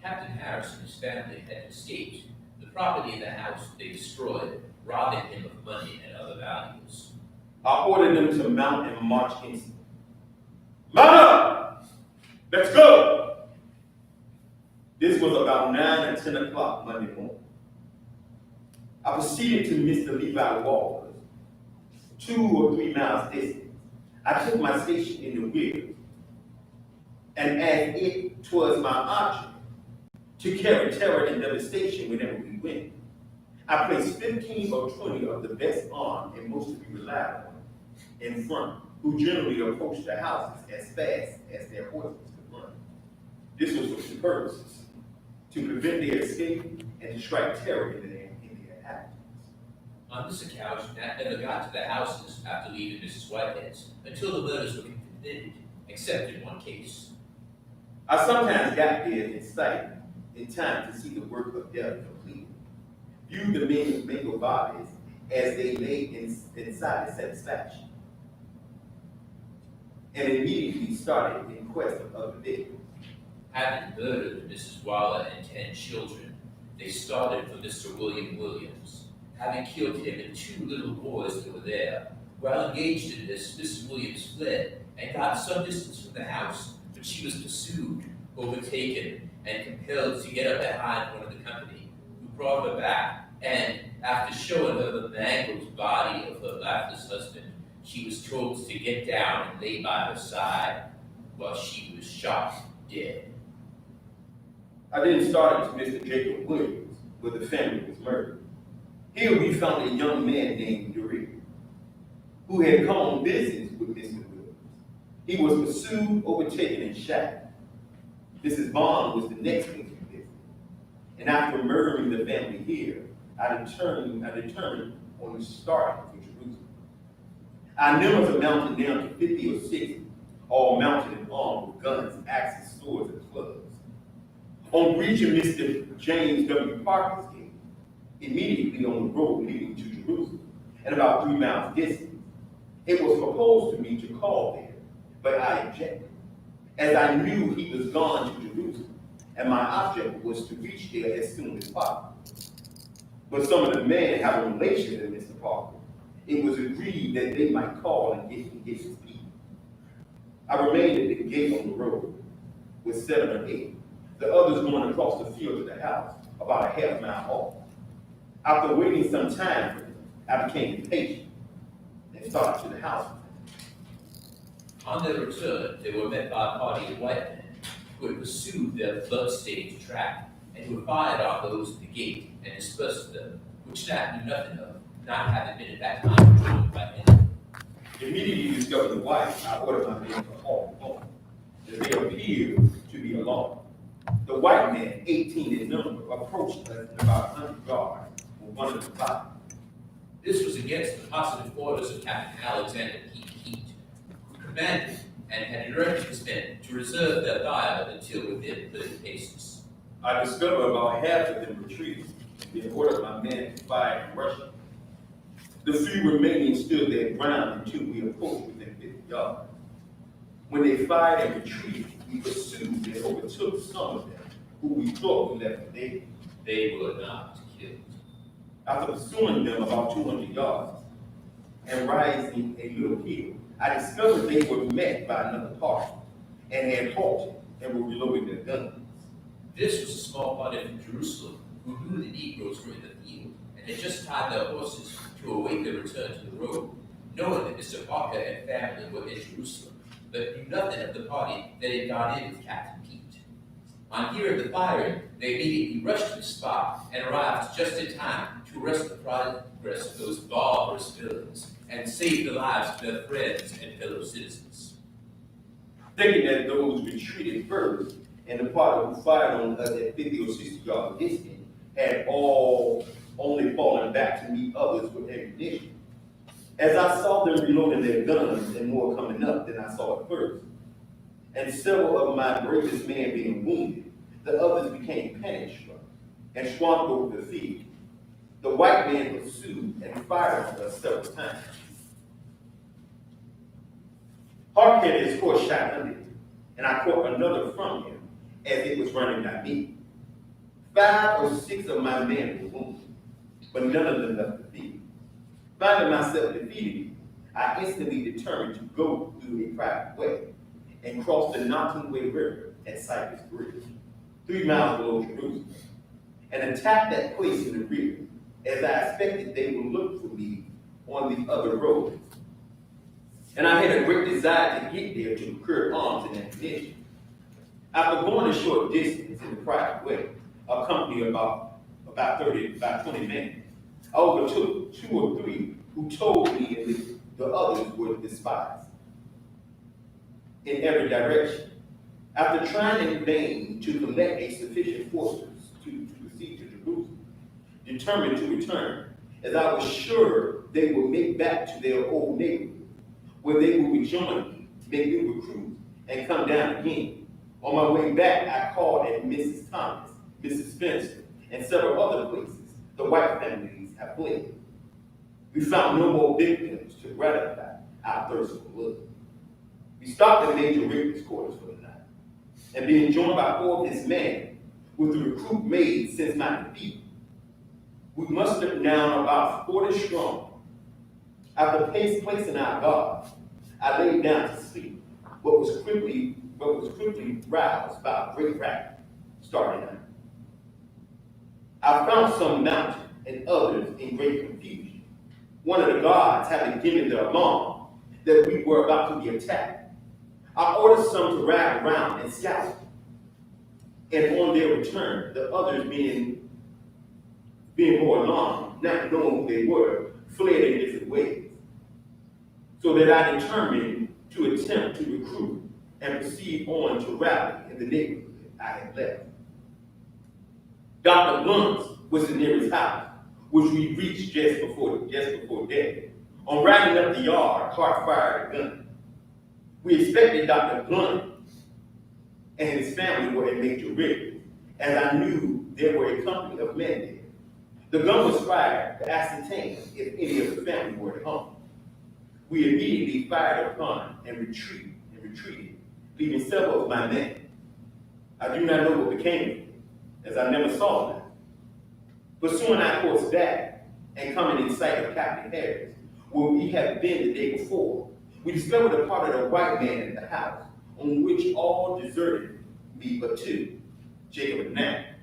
Captain Harris and his family had escaped. The property in the house they destroyed, robbing him of money and other valuables. I ordered them to mount and march instantly. Mount up! Let's go! This was about 9 or 10 o'clock Monday morning. I proceeded to Mr. Levi Walker's, 2 or 3 miles distant. I took my station in the rear, and as it was my object to carry terror and devastation whenever we went, I placed 15 or 20 of the best armed and most to be relied on in front, who generally approached the houses as fast as their horses could run. This was for 2 purposes: to prevent their escape and to strike terror in their inhabitants. On this account, Nat never got to the houses after leaving Mrs. Whitehead's until the murders were completed, except in one case. I sometimes got there in sight in time to see the work of death completed, viewed the men's mangled bodies as they lay inside the satisfaction, and immediately started in quest of other victims. Having murdered Mrs. Waller and 10 children, they started for Mr. William Williams. Having killed him and 2 little boys that were there, while engaged in this, Mrs. Williams fled and got some distance from the house, but she was pursued, overtaken, and compelled to get up behind one of the company, who brought her back, and after showing her the mangled body of her lifeless husband, she was told to get down and lay by her side while she was shot dead. I then started to Mr. Jacob Williams, where the family was murdered. Here we found a young man named Dury, who had come on business with Mr. Williams. He was pursued, overtaken, and shot. Mrs. Bond was the next one to visit. And after murdering the family here, I determined on starting for Jerusalem. Our numbers amounted now to 50 or 60, all mounted and armed with guns, axes, swords, and clubs. On reaching Mr. James W. Parker's gate, immediately on the road leading to Jerusalem, and about 3 miles distant, it was proposed to me to call there, but I objected, as I knew he was gone to Jerusalem, and my object was to reach there as soon as possible. But some of the men having relations with Mr. Parker, it was agreed that they might call and get his people. I remained at the gate on the road with 7 or 8, the others going across the field to the house, about a half mile off. After waiting some time for them, I became impatient and started to the house. On their return, they were met by a party of white men who had pursued their blood-stained track and who had fired on those at the gate and dispersed them, which Nat knew nothing of, not having been at that time joined by any. Immediately discovered the wife, I ordered my men to halt home. They appeared to be alarmed. The white men, 18 in number, approached us in about 100 yards with one of the bodies. This was against the positive orders of Captain Alexander P. Heat, who commanded and had directed his men to reserve their fire until within 30 paces. I discovered about half of them retreated, and then ordered my men to fire and rush them. The few remaining stood their ground until we approached within 50 yards. When they fired and retreated, we pursued and overtook some of them, who we thought we left for dead. They were not killed. After pursuing them about 200 yards and rising a little hill, I discovered they were met by another party and had halted and were reloading their guns. This was a small party from Jerusalem who knew the Negroes were in the field and had just tied their horses to await their return to the road, knowing that Mr. Parker and family were in Jerusalem, but knew nothing of the party that had gone in with Captain Pete. On hearing the firing, they immediately rushed to the spot and arrived just in time to arrest the progress of those barbarous villains and save the lives of their friends and fellow citizens. Thinking that those retreated first and the party who fired on us at 50 or 60 yards distant had all only fallen back to meet others with ammunition. As I saw them reloading their guns and more coming up than I saw at first, and several of my bravest men being wounded, the others became panic-struck and swamped over the field. The white man pursued and fired on us several times. Hawk had his horse shot under him, and I caught another from him as it was running at me. 5 or 6 of my men were wounded, but none of them left the field. Finding myself defeated, I instantly determined to go through a private way and cross the Nottoway River at Cypress Bridge, 3 miles below Jerusalem, and attack that place in the rear, as I expected they would look for me on the other road. And I had a great desire to get there to procure arms and ammunition. After going a short distance in the private way, a company of about 20 men, I overtook 2 or 3 who told me the others were despised in every direction. After trying in vain to collect a sufficient forces to proceed to Jerusalem, determined to return, as I was sure they would make back to their old neighborhood, where they would rejoin me, make new recruits, and come down again. On my way back, I called at Mrs. Thomas, Mrs. Spencer, and several other places. The white families have fled. We found no more victims to gratify our thirst for blood. We stopped at Major Rigby's quarters for the night, and being joined by 4 of his men, with the recruit made since my defeat, we mustered down about 40 strong. After placing our guard, I laid down to sleep, but was quickly roused by a great racket starting out. I found some mounted and others in great confusion. One of the guards having given the alarm that we were about to be attacked, I ordered some to ride around and scout. And on their return, the others being more alarmed, not knowing who they were, fled in different ways. So that I determined to attempt to recruit and proceed on to rally in the neighborhood I had left. Dr. Blunt's was the nearest house, which we reached just before day. On riding up the yard, Clark fired a gun. We expected Dr. Blunt and his family were in Major Rigby, as I knew there were a company of men there. The gun was fired to ascertain if any of the family were at home. We immediately fired upon and retreated, leaving several of my men. I do not know what became of them, as I never saw them. Pursuing our course back and coming in sight of Captain Harris, where we had been the day before, we discovered a part of the white man in the house, on which all deserted me but 2, Jacob and Nat.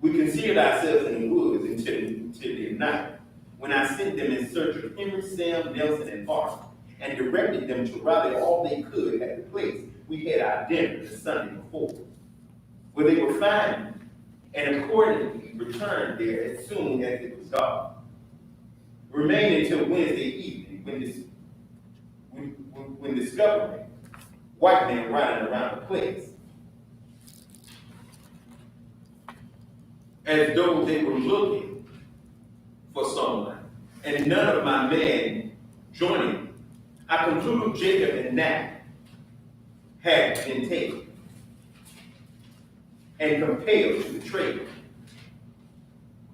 We concealed ourselves in the woods until the night, when I sent them in search of Henry, Sam, Nelson, and Hart, and directed them to rally all they could at the place we had our dinner the Sunday before, where they were found, and accordingly returned there as soon as it was dark. Remained until Wednesday evening, when discovering white men riding around the place, as though they were looking for someone, and none of my men joining me. I concluded Jacob and Nat had been taken and compelled to betray me.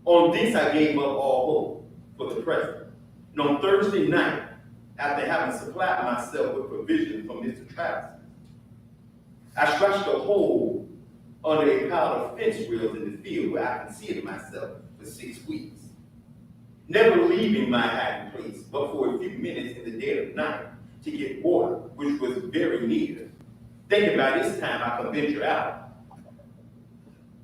On this I gave up all hope for the present. And on Thursday night, after having supplied myself with provisions from Mr. Travis, I scratched a hole under a pile of fence rails in the field where I concealed myself for 6 weeks, never leaving my hiding place but for a few minutes in the dead of night to get water, which was very near. Thinking by this time I could venture out,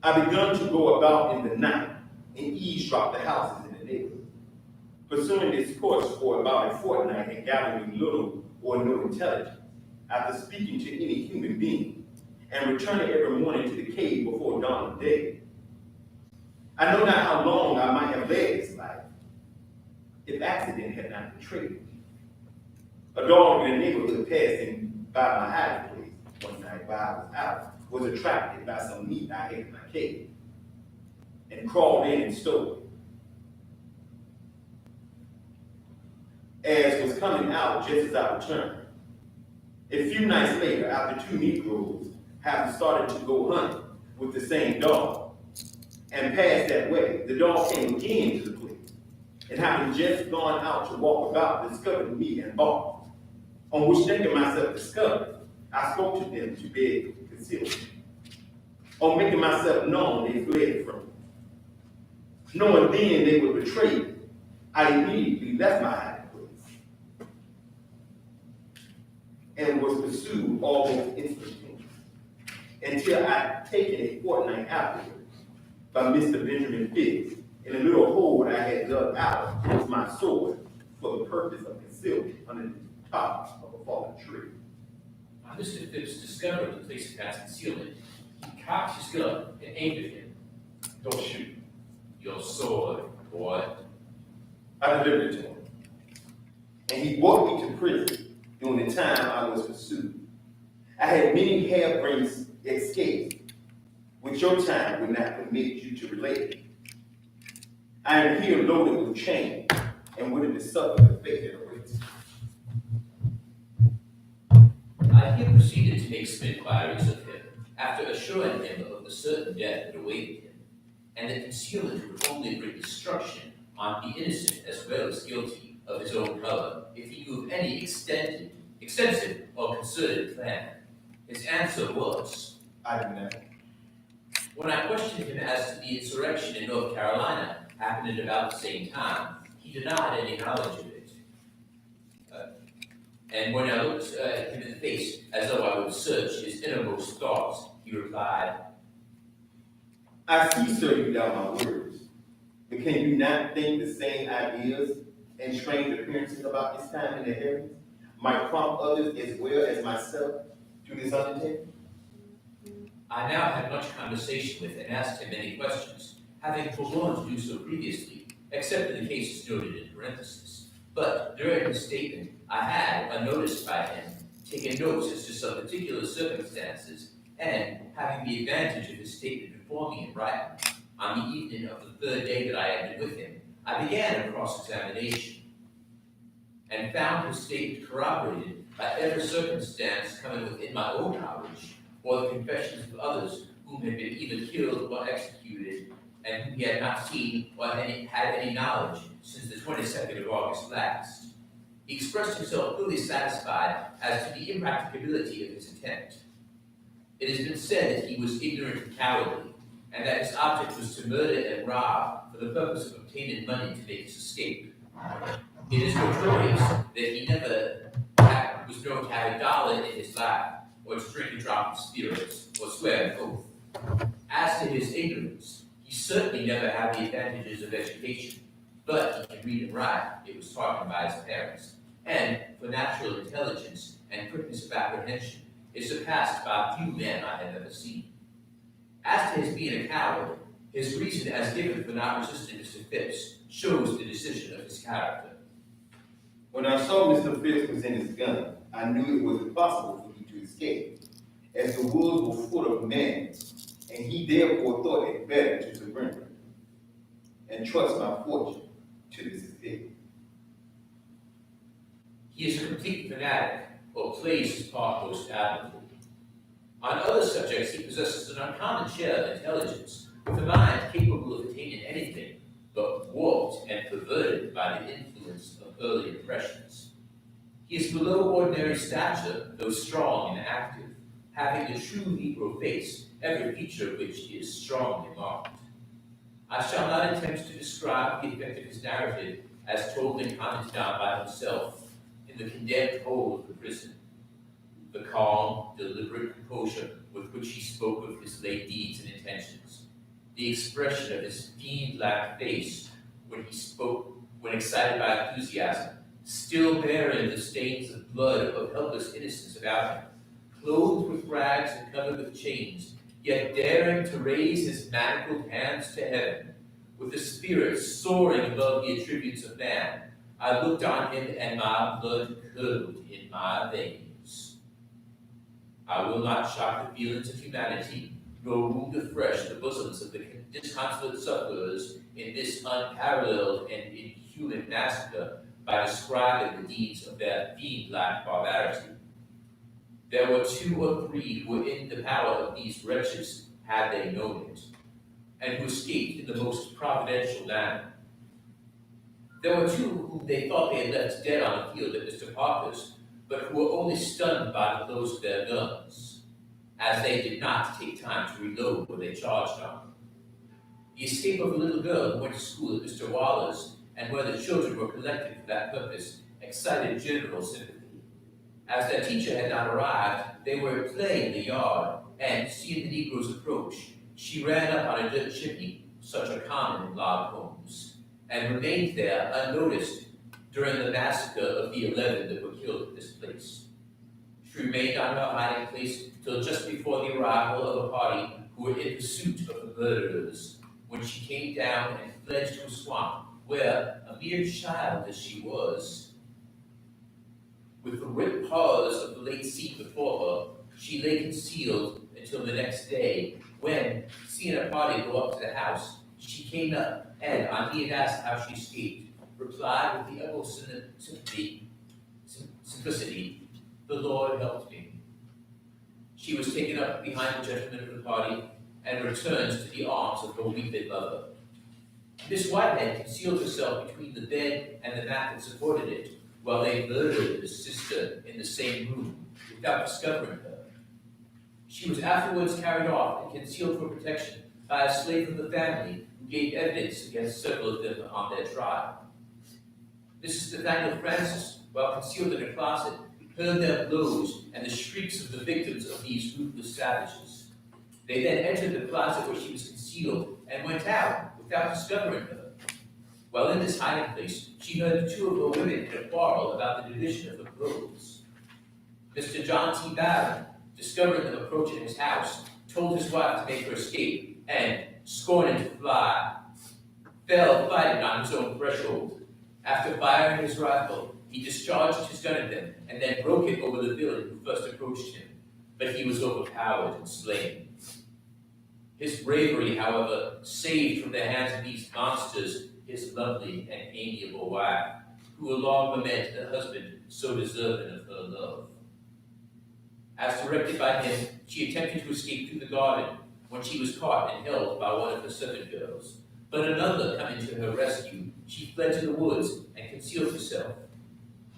I begun to go about in the night and eavesdrop the houses in the neighborhood, pursuing this course for about a fortnight and gathering little or no intelligence, after speaking to any human being, and returning every morning to the cave before dawn of day. I know not how long I might have led this life, if accident had not betrayed me. A dog in the neighborhood passing by my hiding place one night while I was out was attracted by some meat I ate in my cave, and crawled in and stole it. As was coming out just as I returned. A few nights later, after 2 Negroes having started to go hunting with the same dog, and passed that way, the dog came again to the place, and having just gone out to walk about, discovered me and barked. On which thinking myself discovered, I spoke to them to beg concealment. On making myself known, they fled from me. Knowing then they would betray me, I immediately left my hiding place and was pursued almost instantaneously, until I had taken a fortnight afterwards by Mr. Benjamin Fitz in a little hole I had dug out with my sword for the purpose of concealment under the top of a fallen tree. Mr. Phipps discovered the place of Pat's concealment. He cocked his gun and aimed at him. Don't shoot. Your sword, boy. I delivered it to him, and he brought me to prison during the time I was pursued. I had many harebrained escapes, which your time would not permit you to relate. I am here loaded with chains and willing to suffer the fate that awaits. I here proceeded to make some inquiries of him, after assuring him of the certain death that awaited him, and that concealment would only bring destruction on the innocent as well as guilty of his own color, if he knew of any extent extensive or concerted plan? His answer was, I do not. when I questioned him as to the insurrection in North Carolina happening at about the same time, he denied any knowledge of it. And when I looked him in the face as though I would search his innermost thoughts, he replied, I see, sir, you doubt my words. But can you not think the same ideas and strange appearances about this time in the heavens might prompt others as well as myself to this undertaking? I now had much conversation with and asked him many questions, having forborne to do so previously, except in the cases noted in parentheses. But during his statement, I had, unnoticed by him, taken notes as to some particular circumstances, and, having the advantage of his statement before me in writing, on the evening of the third day that I had been with him, I began a cross-examination, and found his statement corroborated by every circumstance coming within my own knowledge, or the confessions of others whom had been either killed or executed, and whom he had not seen or had any knowledge since the 22nd of August last. He expressed himself fully satisfied as to the impracticability of his attempt. It has been said that he was ignorant and cowardly, and that his object was to murder and rob for the purpose of obtaining money to make his escape. It is notorious that he never was known to have a dollar in his life, or to drink a drop of spirits, or swear an oath. As to his ignorance, he certainly never had the advantages of education, but he could read and write. It was taught him by his parents, and for natural intelligence and quickness of apprehension, is surpassed by few men I have ever seen. As to his being a coward, his reason as given for not resisting Mr. Phipps shows the decision of his character. When I saw Mr. Phipps present his gun, I knew it was impossible for me to escape, as the woods were full of men, and he therefore thought it better to surrender and trust my fortune to this escape. He is a complete fanatic, or plays his part most admirably. On other subjects, he possesses an uncommon share of intelligence, with a mind capable of attaining anything, but warped and perverted by the influence of early impressions. He is below ordinary stature, though strong and active, having the true Negro face, every feature of which is strongly marked. I shall not attempt to describe the effect of his narrative as told and commented on by himself in the condemned hold of the prison. The calm, deliberate composure with which he spoke of his late deeds and intentions, the expression of his fiend-like face when he spoke, when excited by enthusiasm, still bearing the stains of blood of helpless innocence about him, clothed with rags and covered with chains, yet daring to raise his manacled hands to heaven, with a spirit soaring above the attributes of man. I looked on him, and my blood curdled in my veins. I will not shock the feelings of humanity, nor wound afresh the bosoms of the disconsolate sufferers in this unparalleled and inhuman massacre by describing the deeds of their fiend-like barbarity. There were 2 or 3 who were in the power of these wretches, had they known it, and who escaped in the most providential manner. There were 2 whom they thought they had left dead on the field at Mr. Parker's, but who were only stunned by the blows of their guns, as they did not take time to reload what they charged on. The escape of a little girl who went to school at Mr. Waller's, and where the children were collected for that purpose, excited general sympathy. As their teacher had not arrived, they were at play in the yard, and seeing the Negroes approach, she ran up on a dirt chimney, such are common in log homes, and remained there unnoticed during the massacre of the 11 that were killed at this place. She remained on her hiding place till just before the arrival of a party who were in pursuit of the murderers, when she came down and fled to a swamp, where, a mere child as she was, with the whipped horrors of the late scene before her, she lay concealed until the next day, when, seeing a party go up to the house, she came up, and on being asked how she escaped, replied with the utmost simplicity, "The Lord helped me." She was taken up behind the gentleman of the party, and returned to the arms of her weeping lover. Miss Whitehead concealed herself between the bed and the mat that supported it, while they murdered his sister in the same room without discovering her. She was afterwards carried off and concealed for protection by a slave of the family who gave evidence against several of them on their trial. Mrs. Nathaniel Francis, while concealed in a closet, heard their blows and the shrieks of the victims of these ruthless savages. They then entered the closet where she was concealed and went out without discovering her. While in this hiding place, she heard two of her women in a quarrel about the division of the clothes. Mr. John T. Barron, discovering them approaching his house, told his wife to make her escape and, scorning to fly, fell fighting on his own threshold. After firing his rifle, he discharged his gun at them and then broke it over the villain who first approached him, but he was overpowered and slain. His bravery, however, saved from the hands of these monsters his lovely and amiable wife, who will long lament a husband so deserving of her love. As directed by him, she attempted to escape through the garden when she was caught and held by one of her servant girls. But another coming to her rescue, she fled to the woods and concealed herself.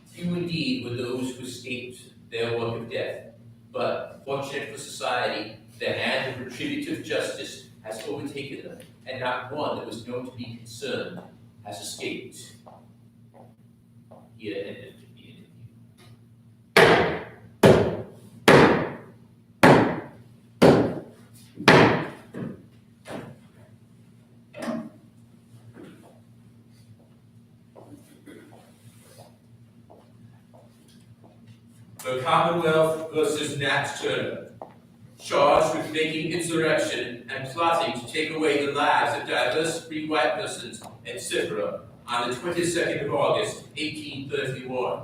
Few indeed were those who escaped their work of death, but fortunate for society, the hand of retributive justice has overtaken them, and not one that was known to be concerned has escaped. Here ended the interview. The Commonwealth versus Nat Turner, charged with making insurrection and plotting to take away the lives of diverse free white persons, etc., on the 22nd of August, 1831.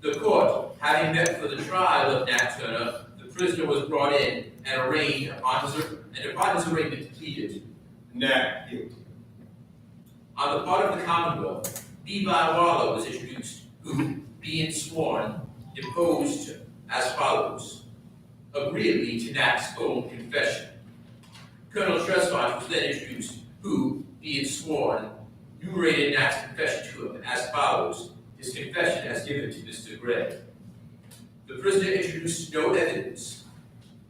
The court, having met for the trial of Nat Turner, the prisoner was brought in and arraigned upon his arraignment pleaded, Nat guilty. on the part of the Commonwealth, Levi Waller was introduced, who, being sworn, deposed as follows, agreeably to Nat's own confession. Colonel Tresvant was then introduced, who, being sworn, enumerated Nat's confession to him as follows, his confession as given to Mr. Gray. The prisoner introduced no evidence,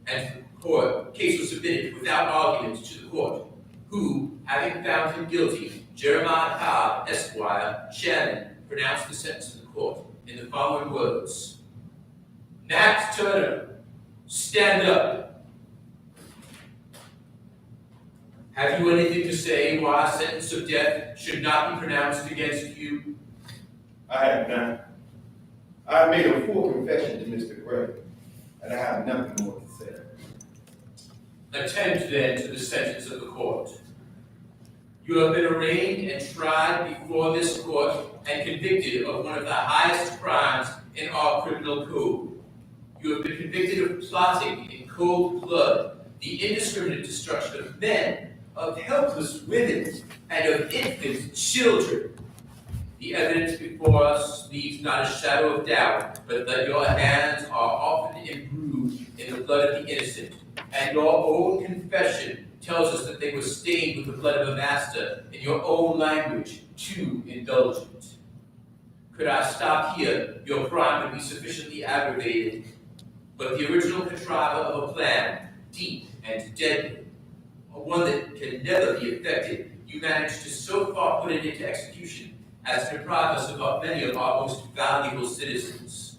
and the case was submitted without argument to the court, who, having found him guilty, Jeremiah Cobb, Esquire, Chairman, pronounced the sentence of the court in the following words: Nat Turner, stand up. Have you anything to say why a sentence of death should not be pronounced against you? I have none. I have made a full confession to Mr. Gray, and I have nothing more to say. Attend then to the sentence of the court. You have been arraigned and tried before this court and convicted of one of the highest crimes in our criminal code. You have been convicted of plotting in cold blood the indiscriminate destruction of men, of helpless women, and of infant children. The evidence before us leaves not a shadow of doubt, but that your hands are often imbrued in the blood of the innocent, and your own confession tells us that they were stained with the blood of a master, in your own language, too indulgent. Could I stop here, your crime would be sufficiently aggravated, but the original contriver of a plan, deep and deadly, one that can never be effected, you managed to so far put it into execution as to deprive us of many of our most valuable citizens.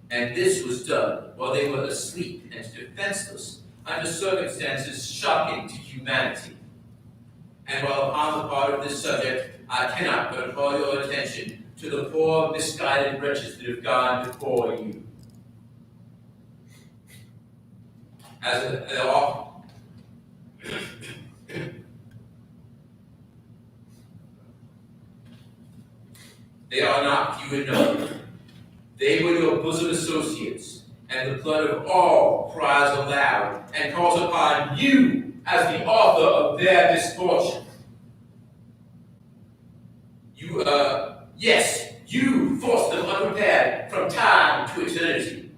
And this was done while they were asleep and defenseless, under circumstances shocking to humanity. And while upon the part of this subject, I cannot but call your attention to the poor misguided wretches that have gone before you. They are not few in number. They were your bosom associates, and the blood of all cries aloud and calls upon you as the author of their misfortune. You forced them unprepared from time to eternity.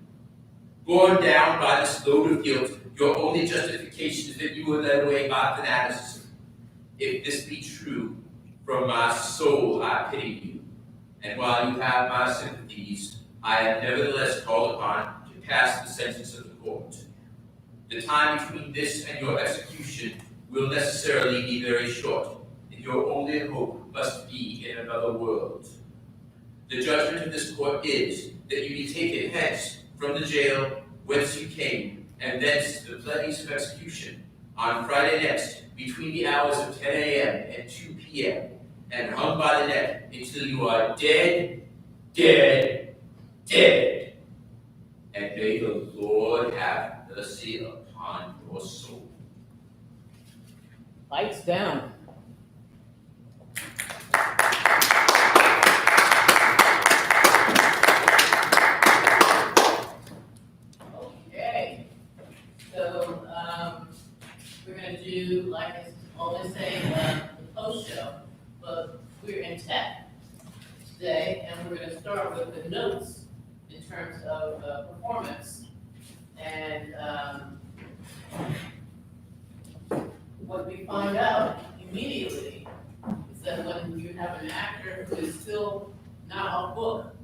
Borne down by this load of guilt, your only justification is that you were led away by fanaticism. If this be true, from my soul I pity you. And while you have my sympathies, I am nevertheless called upon to pass the sentence of the court. The time between this and your execution will necessarily be very short, and your only hope must be in another world. The judgment of this court is that you be taken hence from the jail whence you came, and thence to the place of execution on Friday next, between the hours of 10 a.m. and 2 p.m., and hung by the neck until you are dead, dead, dead. And may the Lord have mercy upon your soul. Lights down. Okay, so, we're gonna do, like I always say, the post show, but we're in tech today, and we're gonna start with the notes in terms of, performance. And, what we find out immediately is that when you have an actor who is still not off book,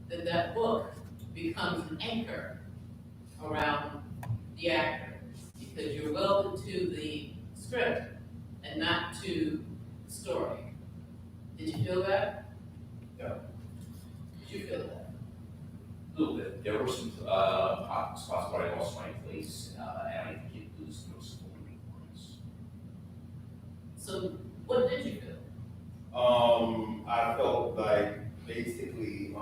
then that book becomes an anchor around the actor, because you're welded to the script and not to the story. Did you feel that? Yeah. Did you feel that? A little bit. There were some spots where I lost my place, and I think it was noticeable in the performance. So what did you feel? I felt like basically,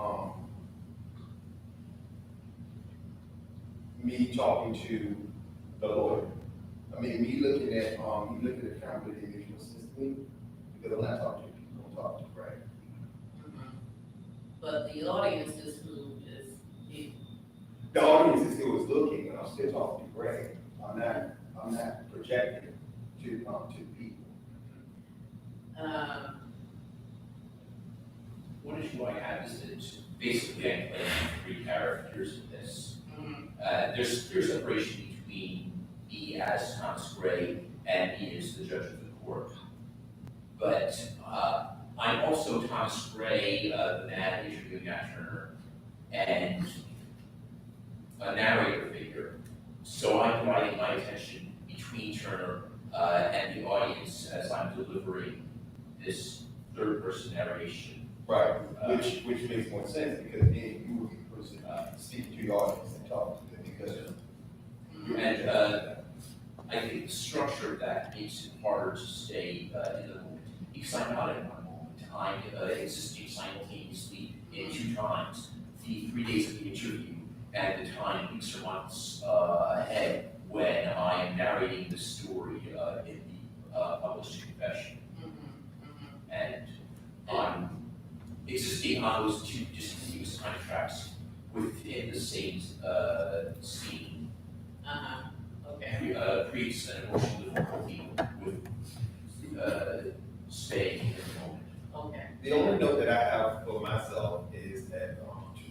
me talking to the lawyer. I mean, me looking at the camera with the individual system, because I'm not talking to people, I'm talking to Greg. But the audience is who is the. The audience is still looking, and I'm still talking to Greg. I'm not projecting to people. One issue I have is that basically I'm playing three characters in this. There's clear separation between me as Thomas Gray and me as the judge of the court. But I'm also Thomas Gray, the man interviewing Nat Turner, and a narrator figure. So I'm dividing my attention between Turner and the audience as I'm delivering this third-person narration. Right, which makes more sense, because then you will be the person speaking to the audience and talking to them, because. And I think the structure of that makes it harder to stay in the moment, because I'm not in one moment. I'm existing simultaneously in two times, the 3 days of the interview and the time weeks or months ahead when I am narrating the story in the published confession. And I'm existing on those two discontinuous time tracks within the same scene. Okay. Creates an emotional difficulty with staying in the moment. Okay. The only note that I have for myself is that,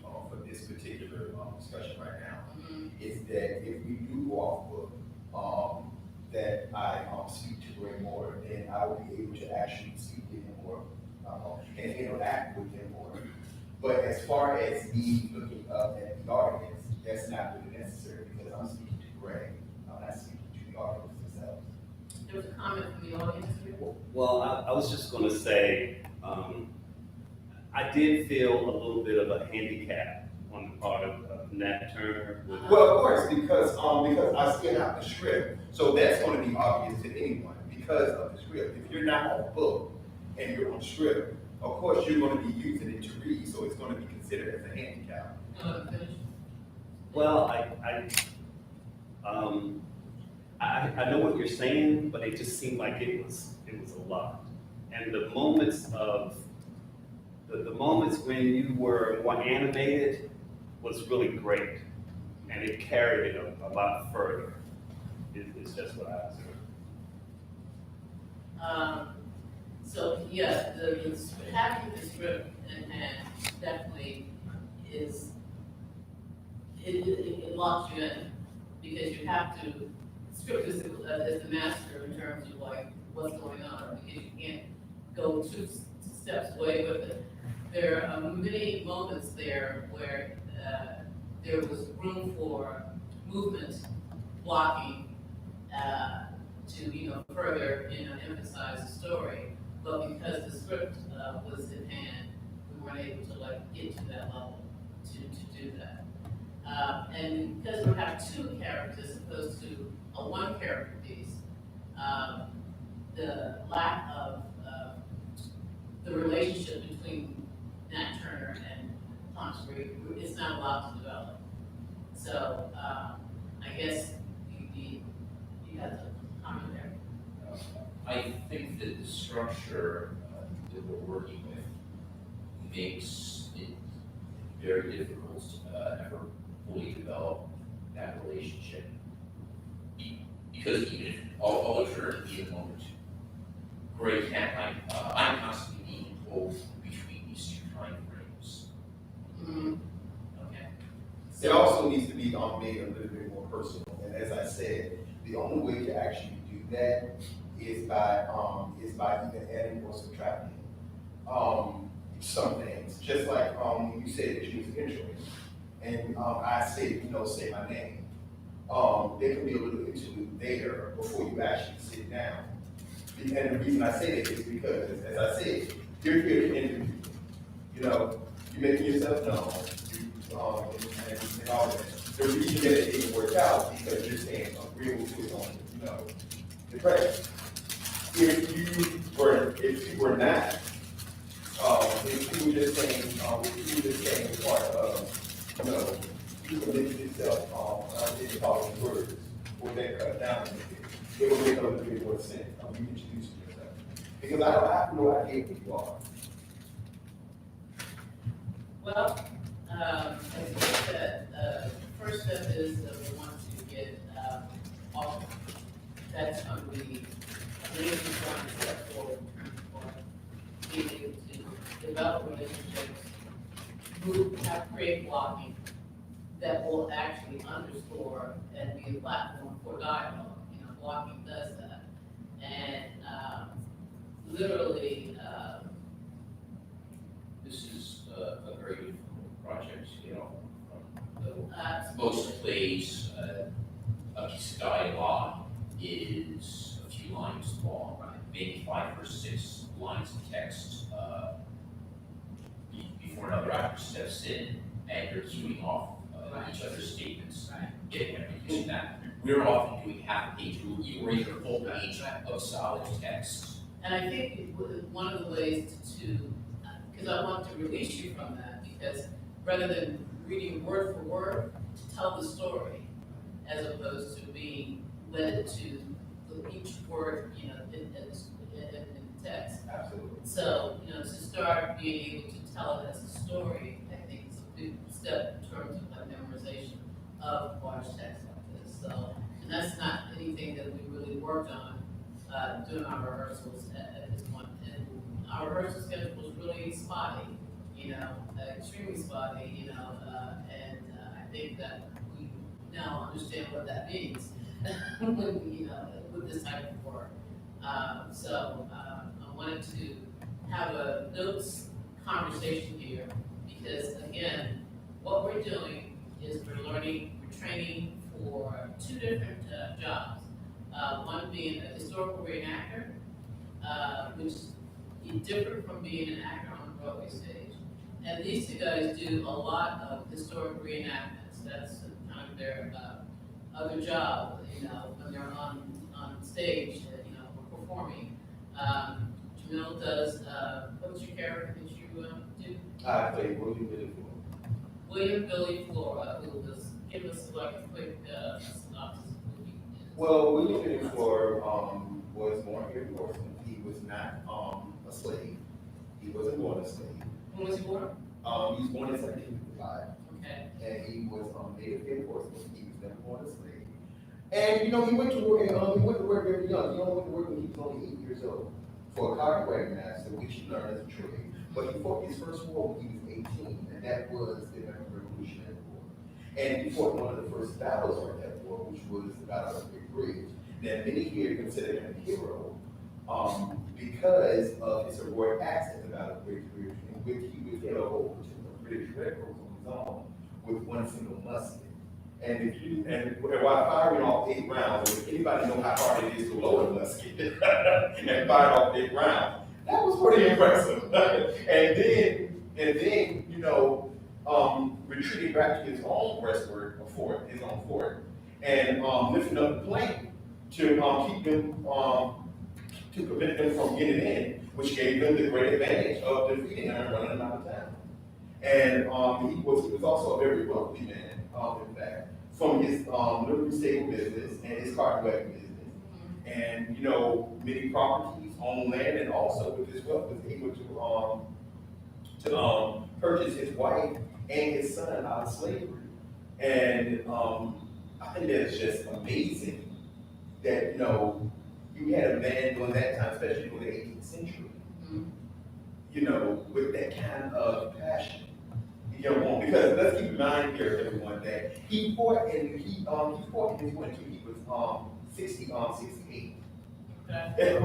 for this particular discussion right now, is that if we do go off book, that I speak to Greg more, then I will be able to actually speak to him more, and interact with him more. But as far as me looking up at the audience, that's not really necessary, because I'm speaking to Greg, I'm not speaking to the audience themselves. There was a comment from the audience here. Well, I was just gonna say, I did feel a little bit of a handicap on the part of Nat Turner. Well, of course, because I still have the script, so that's going to be obvious to anyone because of the script. If you're not on book and you're on script, of course you're going to be using it to read, so it's going to be considered as a handicap. Well, I know what you're saying, but it just seemed like it was a lot. And the moments of the moments when you were more animated was really great, and it carried it a lot further. It's just what I observed. So yeah, having the script in hand definitely is, it locks you in, because you have to, script is the master in terms of like what's going on, because you can't go two steps away with it. there are many moments there where there was room for movement, blocking, to further emphasize the story. But because the script was in hand, we weren't able to get to that level to do that. And because we have two characters as opposed to a one character piece, the lack of the relationship between Nat Turner and Ponsbury is not allowed to develop. So I guess you have to comment there. I think that the structure that we're working with makes it very difficult to ever fully develop that relationship. Because even if, although Turner can be a moment, Gray can't, I'm constantly being pulled between these two time frames. Okay. It also needs to be made a little bit more personal. And as I said, the only way to actually do that is by either adding or subtracting some things. Just like when you said that you was interested, and I said, say my name. There can be a little interlude there before you actually sit down. And the reason I say that is because, as I said, you're here to interview. You're making yourself known, and all that. The reason that it didn't work out is because you're saying agreeable to it on, the press. If you were not, if you were just saying part of, you committed yourself, in following words, or that cut down a little bit, it would make a little bit more sense. You introduce yourself. Because I have no idea who you are. Well, as you said, the first step is that we want to get all that's going to be a really important step forward for being able to develop relationships, create blocking that will actually underscore and be a platform for dialogue. Blocking does that. And literally, This is a very difficult project, most plays, a piece of dialogue is a few lines long, maybe 5 or 6 lines of text before another actor steps in, and you're queuing off each other's statements, getting them using that. We're often doing half a page or even a full page of solid text. and I think one of the ways because I want to release you from that, because rather than reading word for word, to tell the story, as opposed to being led to each word, in text. Absolutely. So, to start being able to tell it as a story, I think is a big step in terms of the memorization of large text like this. So, and that's not anything that we really worked on doing our rehearsals at this point. And our rehearsal schedule was really spotty, extremely spotty, and I think that we now understand what that means when, with this type of work. So I wanted to have a notes conversation here because, again, what we're doing is we're training for 2 different jobs. One being a historical reenactor, which is different from being an actor on a Broadway stage. And these 2 guys do a lot of historic reenactments. That's kind of their other job, when they're on stage, performing. Jamil does, what's your character that you do? I play William Billy Flora. William Billy Flora, who was, give us like a quick synopsis of who he is. Well, William Billy Flora was born here in Boston. He was not a slave. He wasn't born a slave. When was he born? He was born in 1755. Okay. And he was native in Boston. He was never born a slave. And he went to work. He went to work very young. He only went to work when he was only 8 years old for a copyright master, which he learned as a trade. But he fought his first war when he was 18, and that was the American Revolutionary War. And he fought one of the first battles of that war, which was the Battle of Great Bridge. Now, many here consider him a hero because of his heroic acts at the Battle of Great Bridge, in which he was had a whole British records on his own with one single musket. And if you, and while firing off 8 rounds, if anybody know how hard it is to load a musket and fire off 8 rounds, that was pretty impressive. and then, you know, retreating back to his own breastwork, his own fort, and lifting up the plane to keep them, to prevent them from getting in, which gave them the great advantage of defeating him and running them out of town. And he was also a very wealthy man, in fact, from his livery stable business and his cotton wedding business. And, you know, many properties on land, and also with his wealth was able to purchase his wife and his son out of slavery. And I think that's just amazing that, you know, you had a man during that time, especially during the 18th century, you know, with that kind of passion. Young woman, because let's keep in mind here, everyone, that he fought in his winter. He was 68. Okay.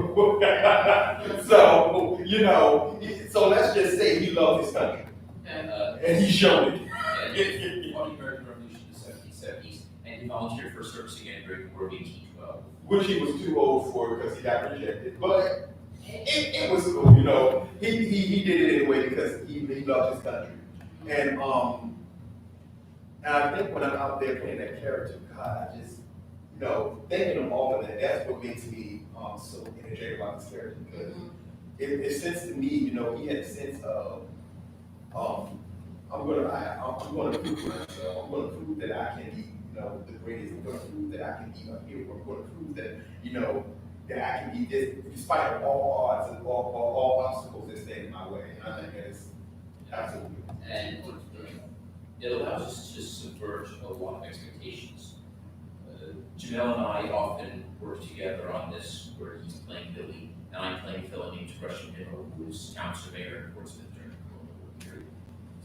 So, you know, so let's just say he loved his country. And he showed it. And fought the American Revolution in the 1770s, and he volunteered for service again during the War of 1812. Which he was too old for because he got rejected. But it was cool, you know. He did it anyway because he loved his country. And I think when I'm out there playing that character, God, I just, you know, thinking of all of that, that's what makes me so energetic about this character, because it seems to me, you know, he had a sense of, I'm gonna prove myself. I'm gonna prove that I can be, you know, the greatest. I'm gonna prove that I can be a hero. I'm gonna prove that, you know, that I can be this, despite of all odds and all obstacles that stand in my way. And I think that is absolutely. And it allows us to subvert a lot of expectations. Jamel and I often work together on this, where he's playing Billy, and I'm playing Phil named Russian Minnow, who was town surveyor in Portsmouth during the Colonial War period.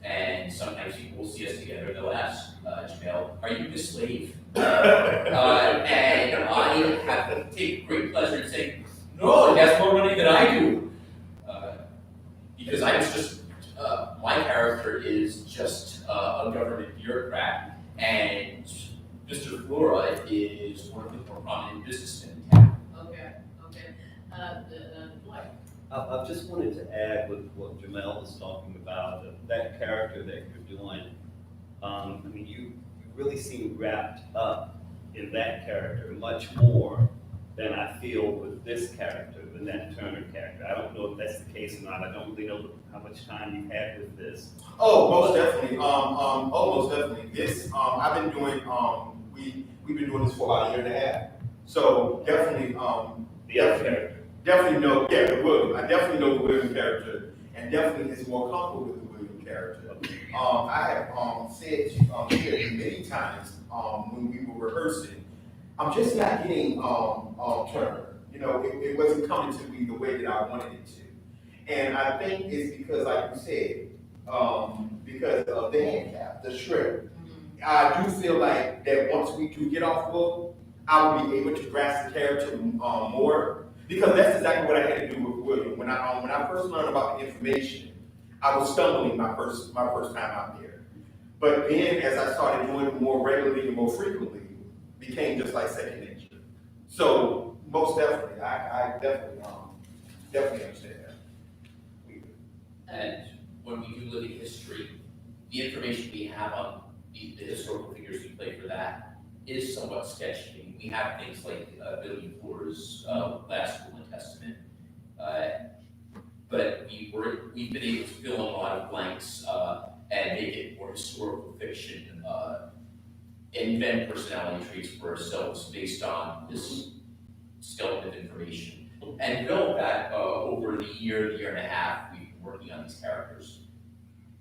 And sometimes people will see us together and they'll ask, Jamel, are you the slave? And I have to take great pleasure in saying, no, he has more money than I do. Because I was just, my character is just a government bureaucrat, and Mr. Flora is one of the more prominent businessmen in town. Okay. Dwight. I just wanted to add with what Jamel was talking about, that character that you're doing. I mean, you really seem wrapped up in that character much more than I feel with this character, the Nat Turner character. I don't know if that's the case or not. I don't really know how much time you've had with this. Oh, most definitely. Most definitely. This, I've been doing, we've been doing this for about a year and a half. So definitely, The other character. definitely know, yeah, the William. I definitely know the William character, and definitely is more comfortable with the William character. I have said to many times when we were rehearsing, I'm just not getting Turner. You know, it wasn't coming to me the way that I wanted it to. And I think it's because, like you said, because of the handicap, the shred. I do feel like that once we do get off book, I will be able to grasp the character more, because that's exactly what I had to do with William. When I first learned about the information, I was stumbling my first time out there. But then as I started doing it more regularly and more frequently, it became just like second nature. So most definitely, I definitely understand that. And when we do live in history, the information we have on the historical figures we play for that is somewhat sketchy. We have things like Billy Flora's last will and testament, but we've been able to fill in a lot of blanks and make it more historical fiction, invent personality traits for ourselves based on this skeleton of information, and develop that over the year and a half we've been working on these characters.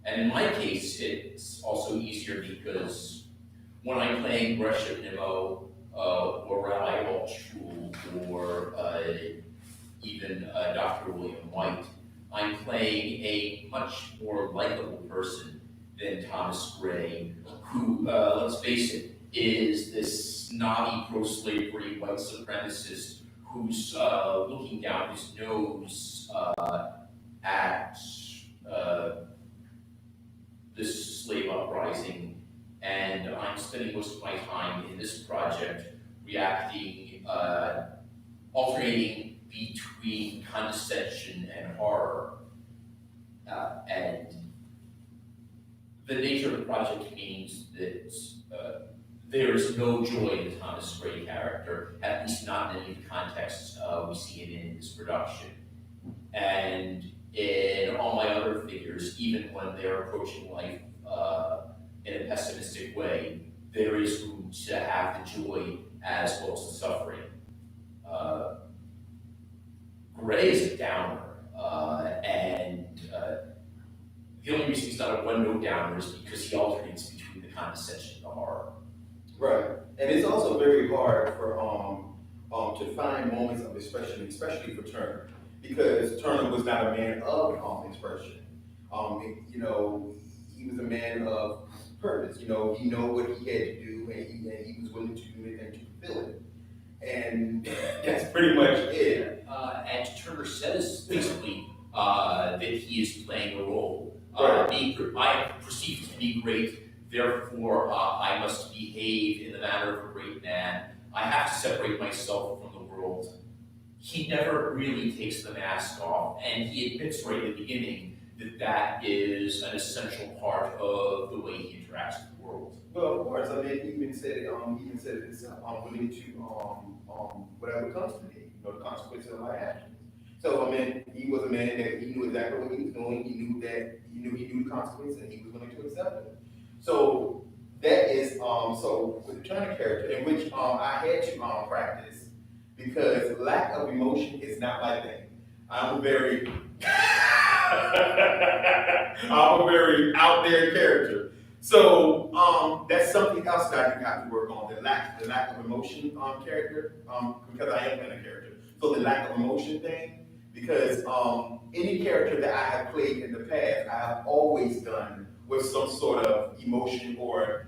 And in my case, it's also easier because when I'm playing Gresham Nimmo or Rabbi Altschul or even Dr. William White, I'm playing a much more likable person than Thomas Gray, who, let's face it, is this snobby pro-slavery white supremacist who's looking down his nose at this slave uprising, and I'm spending most of my time in this project reacting, alternating between condescension and horror. And the nature of the project means that there is no joy in the Thomas Gray character, at least not in any of the contexts we see it in this production. And in all my other figures, even when they're approaching life in a pessimistic way, there is room to have the joy as well as the suffering. Gray is a downer, and the only reason he's not a one-note downer is because he alternates between the condescension and the horror. Right, and it's also very hard for to find moments of expression, especially for Turner, because Turner was not a man of expression. You know, he was a man of purpose. You know, he knew what he had to do, and he was willing to do anything to fulfill it. And that's pretty much it. And Turner says basically that he is playing a role. Right. I am perceived to be great, therefore I must behave in the manner of a great man. I have to separate myself from the world. He never really takes the mask off, and he admits right at the beginning that that is an essential part of the way he interacts with the world. Well, of course. I mean, he even said it himself. I'm willing to whatever comes to me, you know, the consequences of my actions. So I mean, he was a man that he knew exactly what he was doing. He knew the consequences, and he was willing to accept them. So that is so with the Turner character, in which I had to practice, because lack of emotion is not my thing. I'm a very out there character. So that's something else that I do have to work on, the lack of emotion character, because I am in a character. So the lack of emotion thing, because any character that I have played in the past, I have always done with some sort of emotion or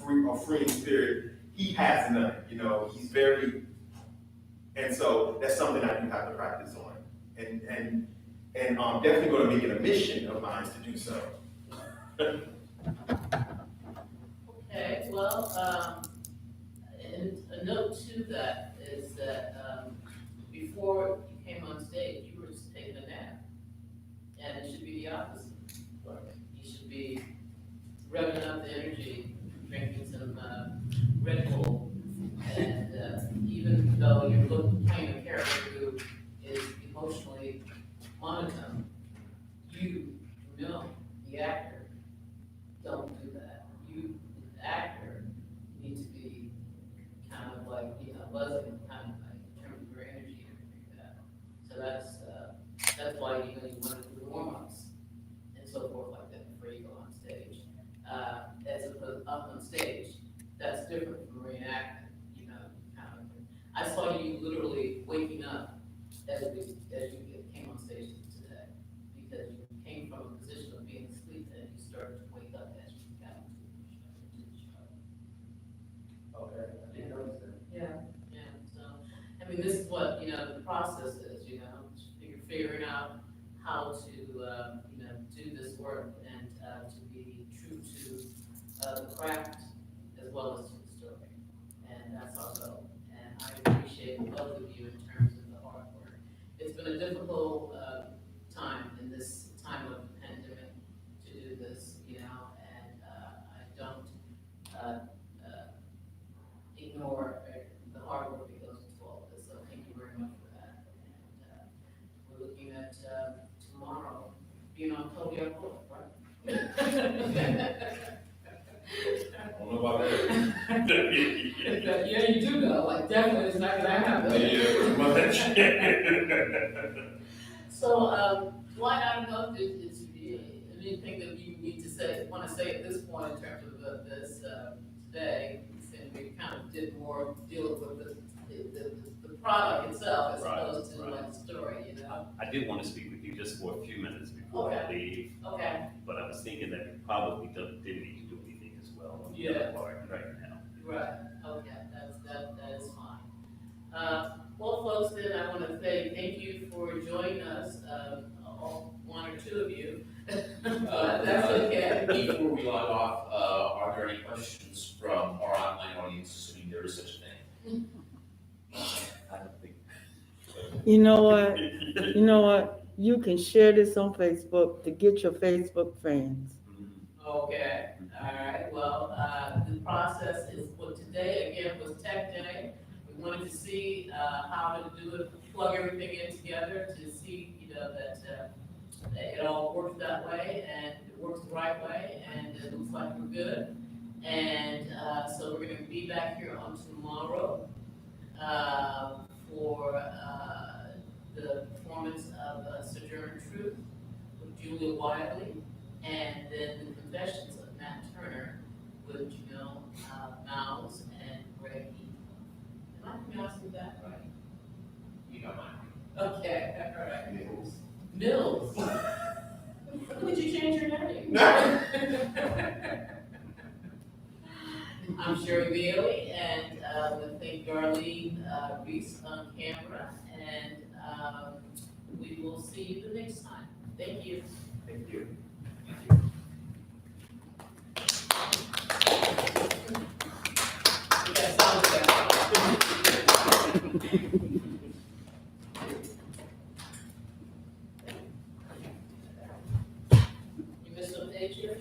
freeing spirit. He has none, you know, he's very, and so that's something I do have to practice on. And I'm definitely going to make it a mission of mine to do so. Okay, well, and a note to that is that before you came on stage, you were just taking a nap. And it should be the opposite. You should be revving up the energy, drinking some Red Bull. And even though you're playing a character who is emotionally monotone, you know, the actor, don't do that. You, the actor, need to be kind of like, you know, buzzing, kind of like in terms of your energy and everything like that. So that's why you want to do the warm-ups and so forth like that before you go on stage. As opposed up on stage, that's different from reenacting, you know, kind of. I saw you literally waking up as you came on stage today, because you came from a position of being asleep and you started to wake up as you got into the show. Okay, I didn't notice that. Yeah, so, I mean, this is what, you know, the process is, you know, you're figuring out how to, you know, do this work and to be true to the craft as well as to the story. And that's our goal. And I appreciate both of you in terms of the hard work. It's been a difficult time in this time of the pandemic to do this, you know, and I don't ignore the hard work that goes into all of this. So thank you very much for that. And we're looking at tomorrow being on Kodiak Board, right? I don't know about that. Yeah, you do know, like definitely it's not gonna happen. Yeah, pretty much. So, why not know if it's anything that you need to say, want to say at this point in terms of this today, since we kind of did more deal with the product itself as opposed to like the story, you know? I did want to speak with you just for a few minutes before I leave. Okay. But I was thinking that you probably didn't need to do anything as well on the Yeah. other part right now. Right, okay, that is fine. Well, folks, then I want to say thank you for joining us, all one or two of you. That's there is such a thing. I don't think. You know what? You know what? You can share this on Facebook to get your Facebook fans. Okay, all right, well, the process is, for today, again, was Tech Day. We wanted to see, how to do it, plug everything in together to see, that it all works that way and it works the right way and it looks like we're good. And, so we're gonna be back here on tomorrow, for, the performance of Sojourner Truth with Julia Wiley. And then the confessions of Matt Turner with Janelle Miles and Greg Eaton. Am I pronouncing that right? You know mine. Okay, all right. Mills. When did you change your name? I'm Sherry Bailey, and we thank Darlene Reese on camera, and we will see you the next time. Thank you. Thank you. You got sound effects. You missed some page here?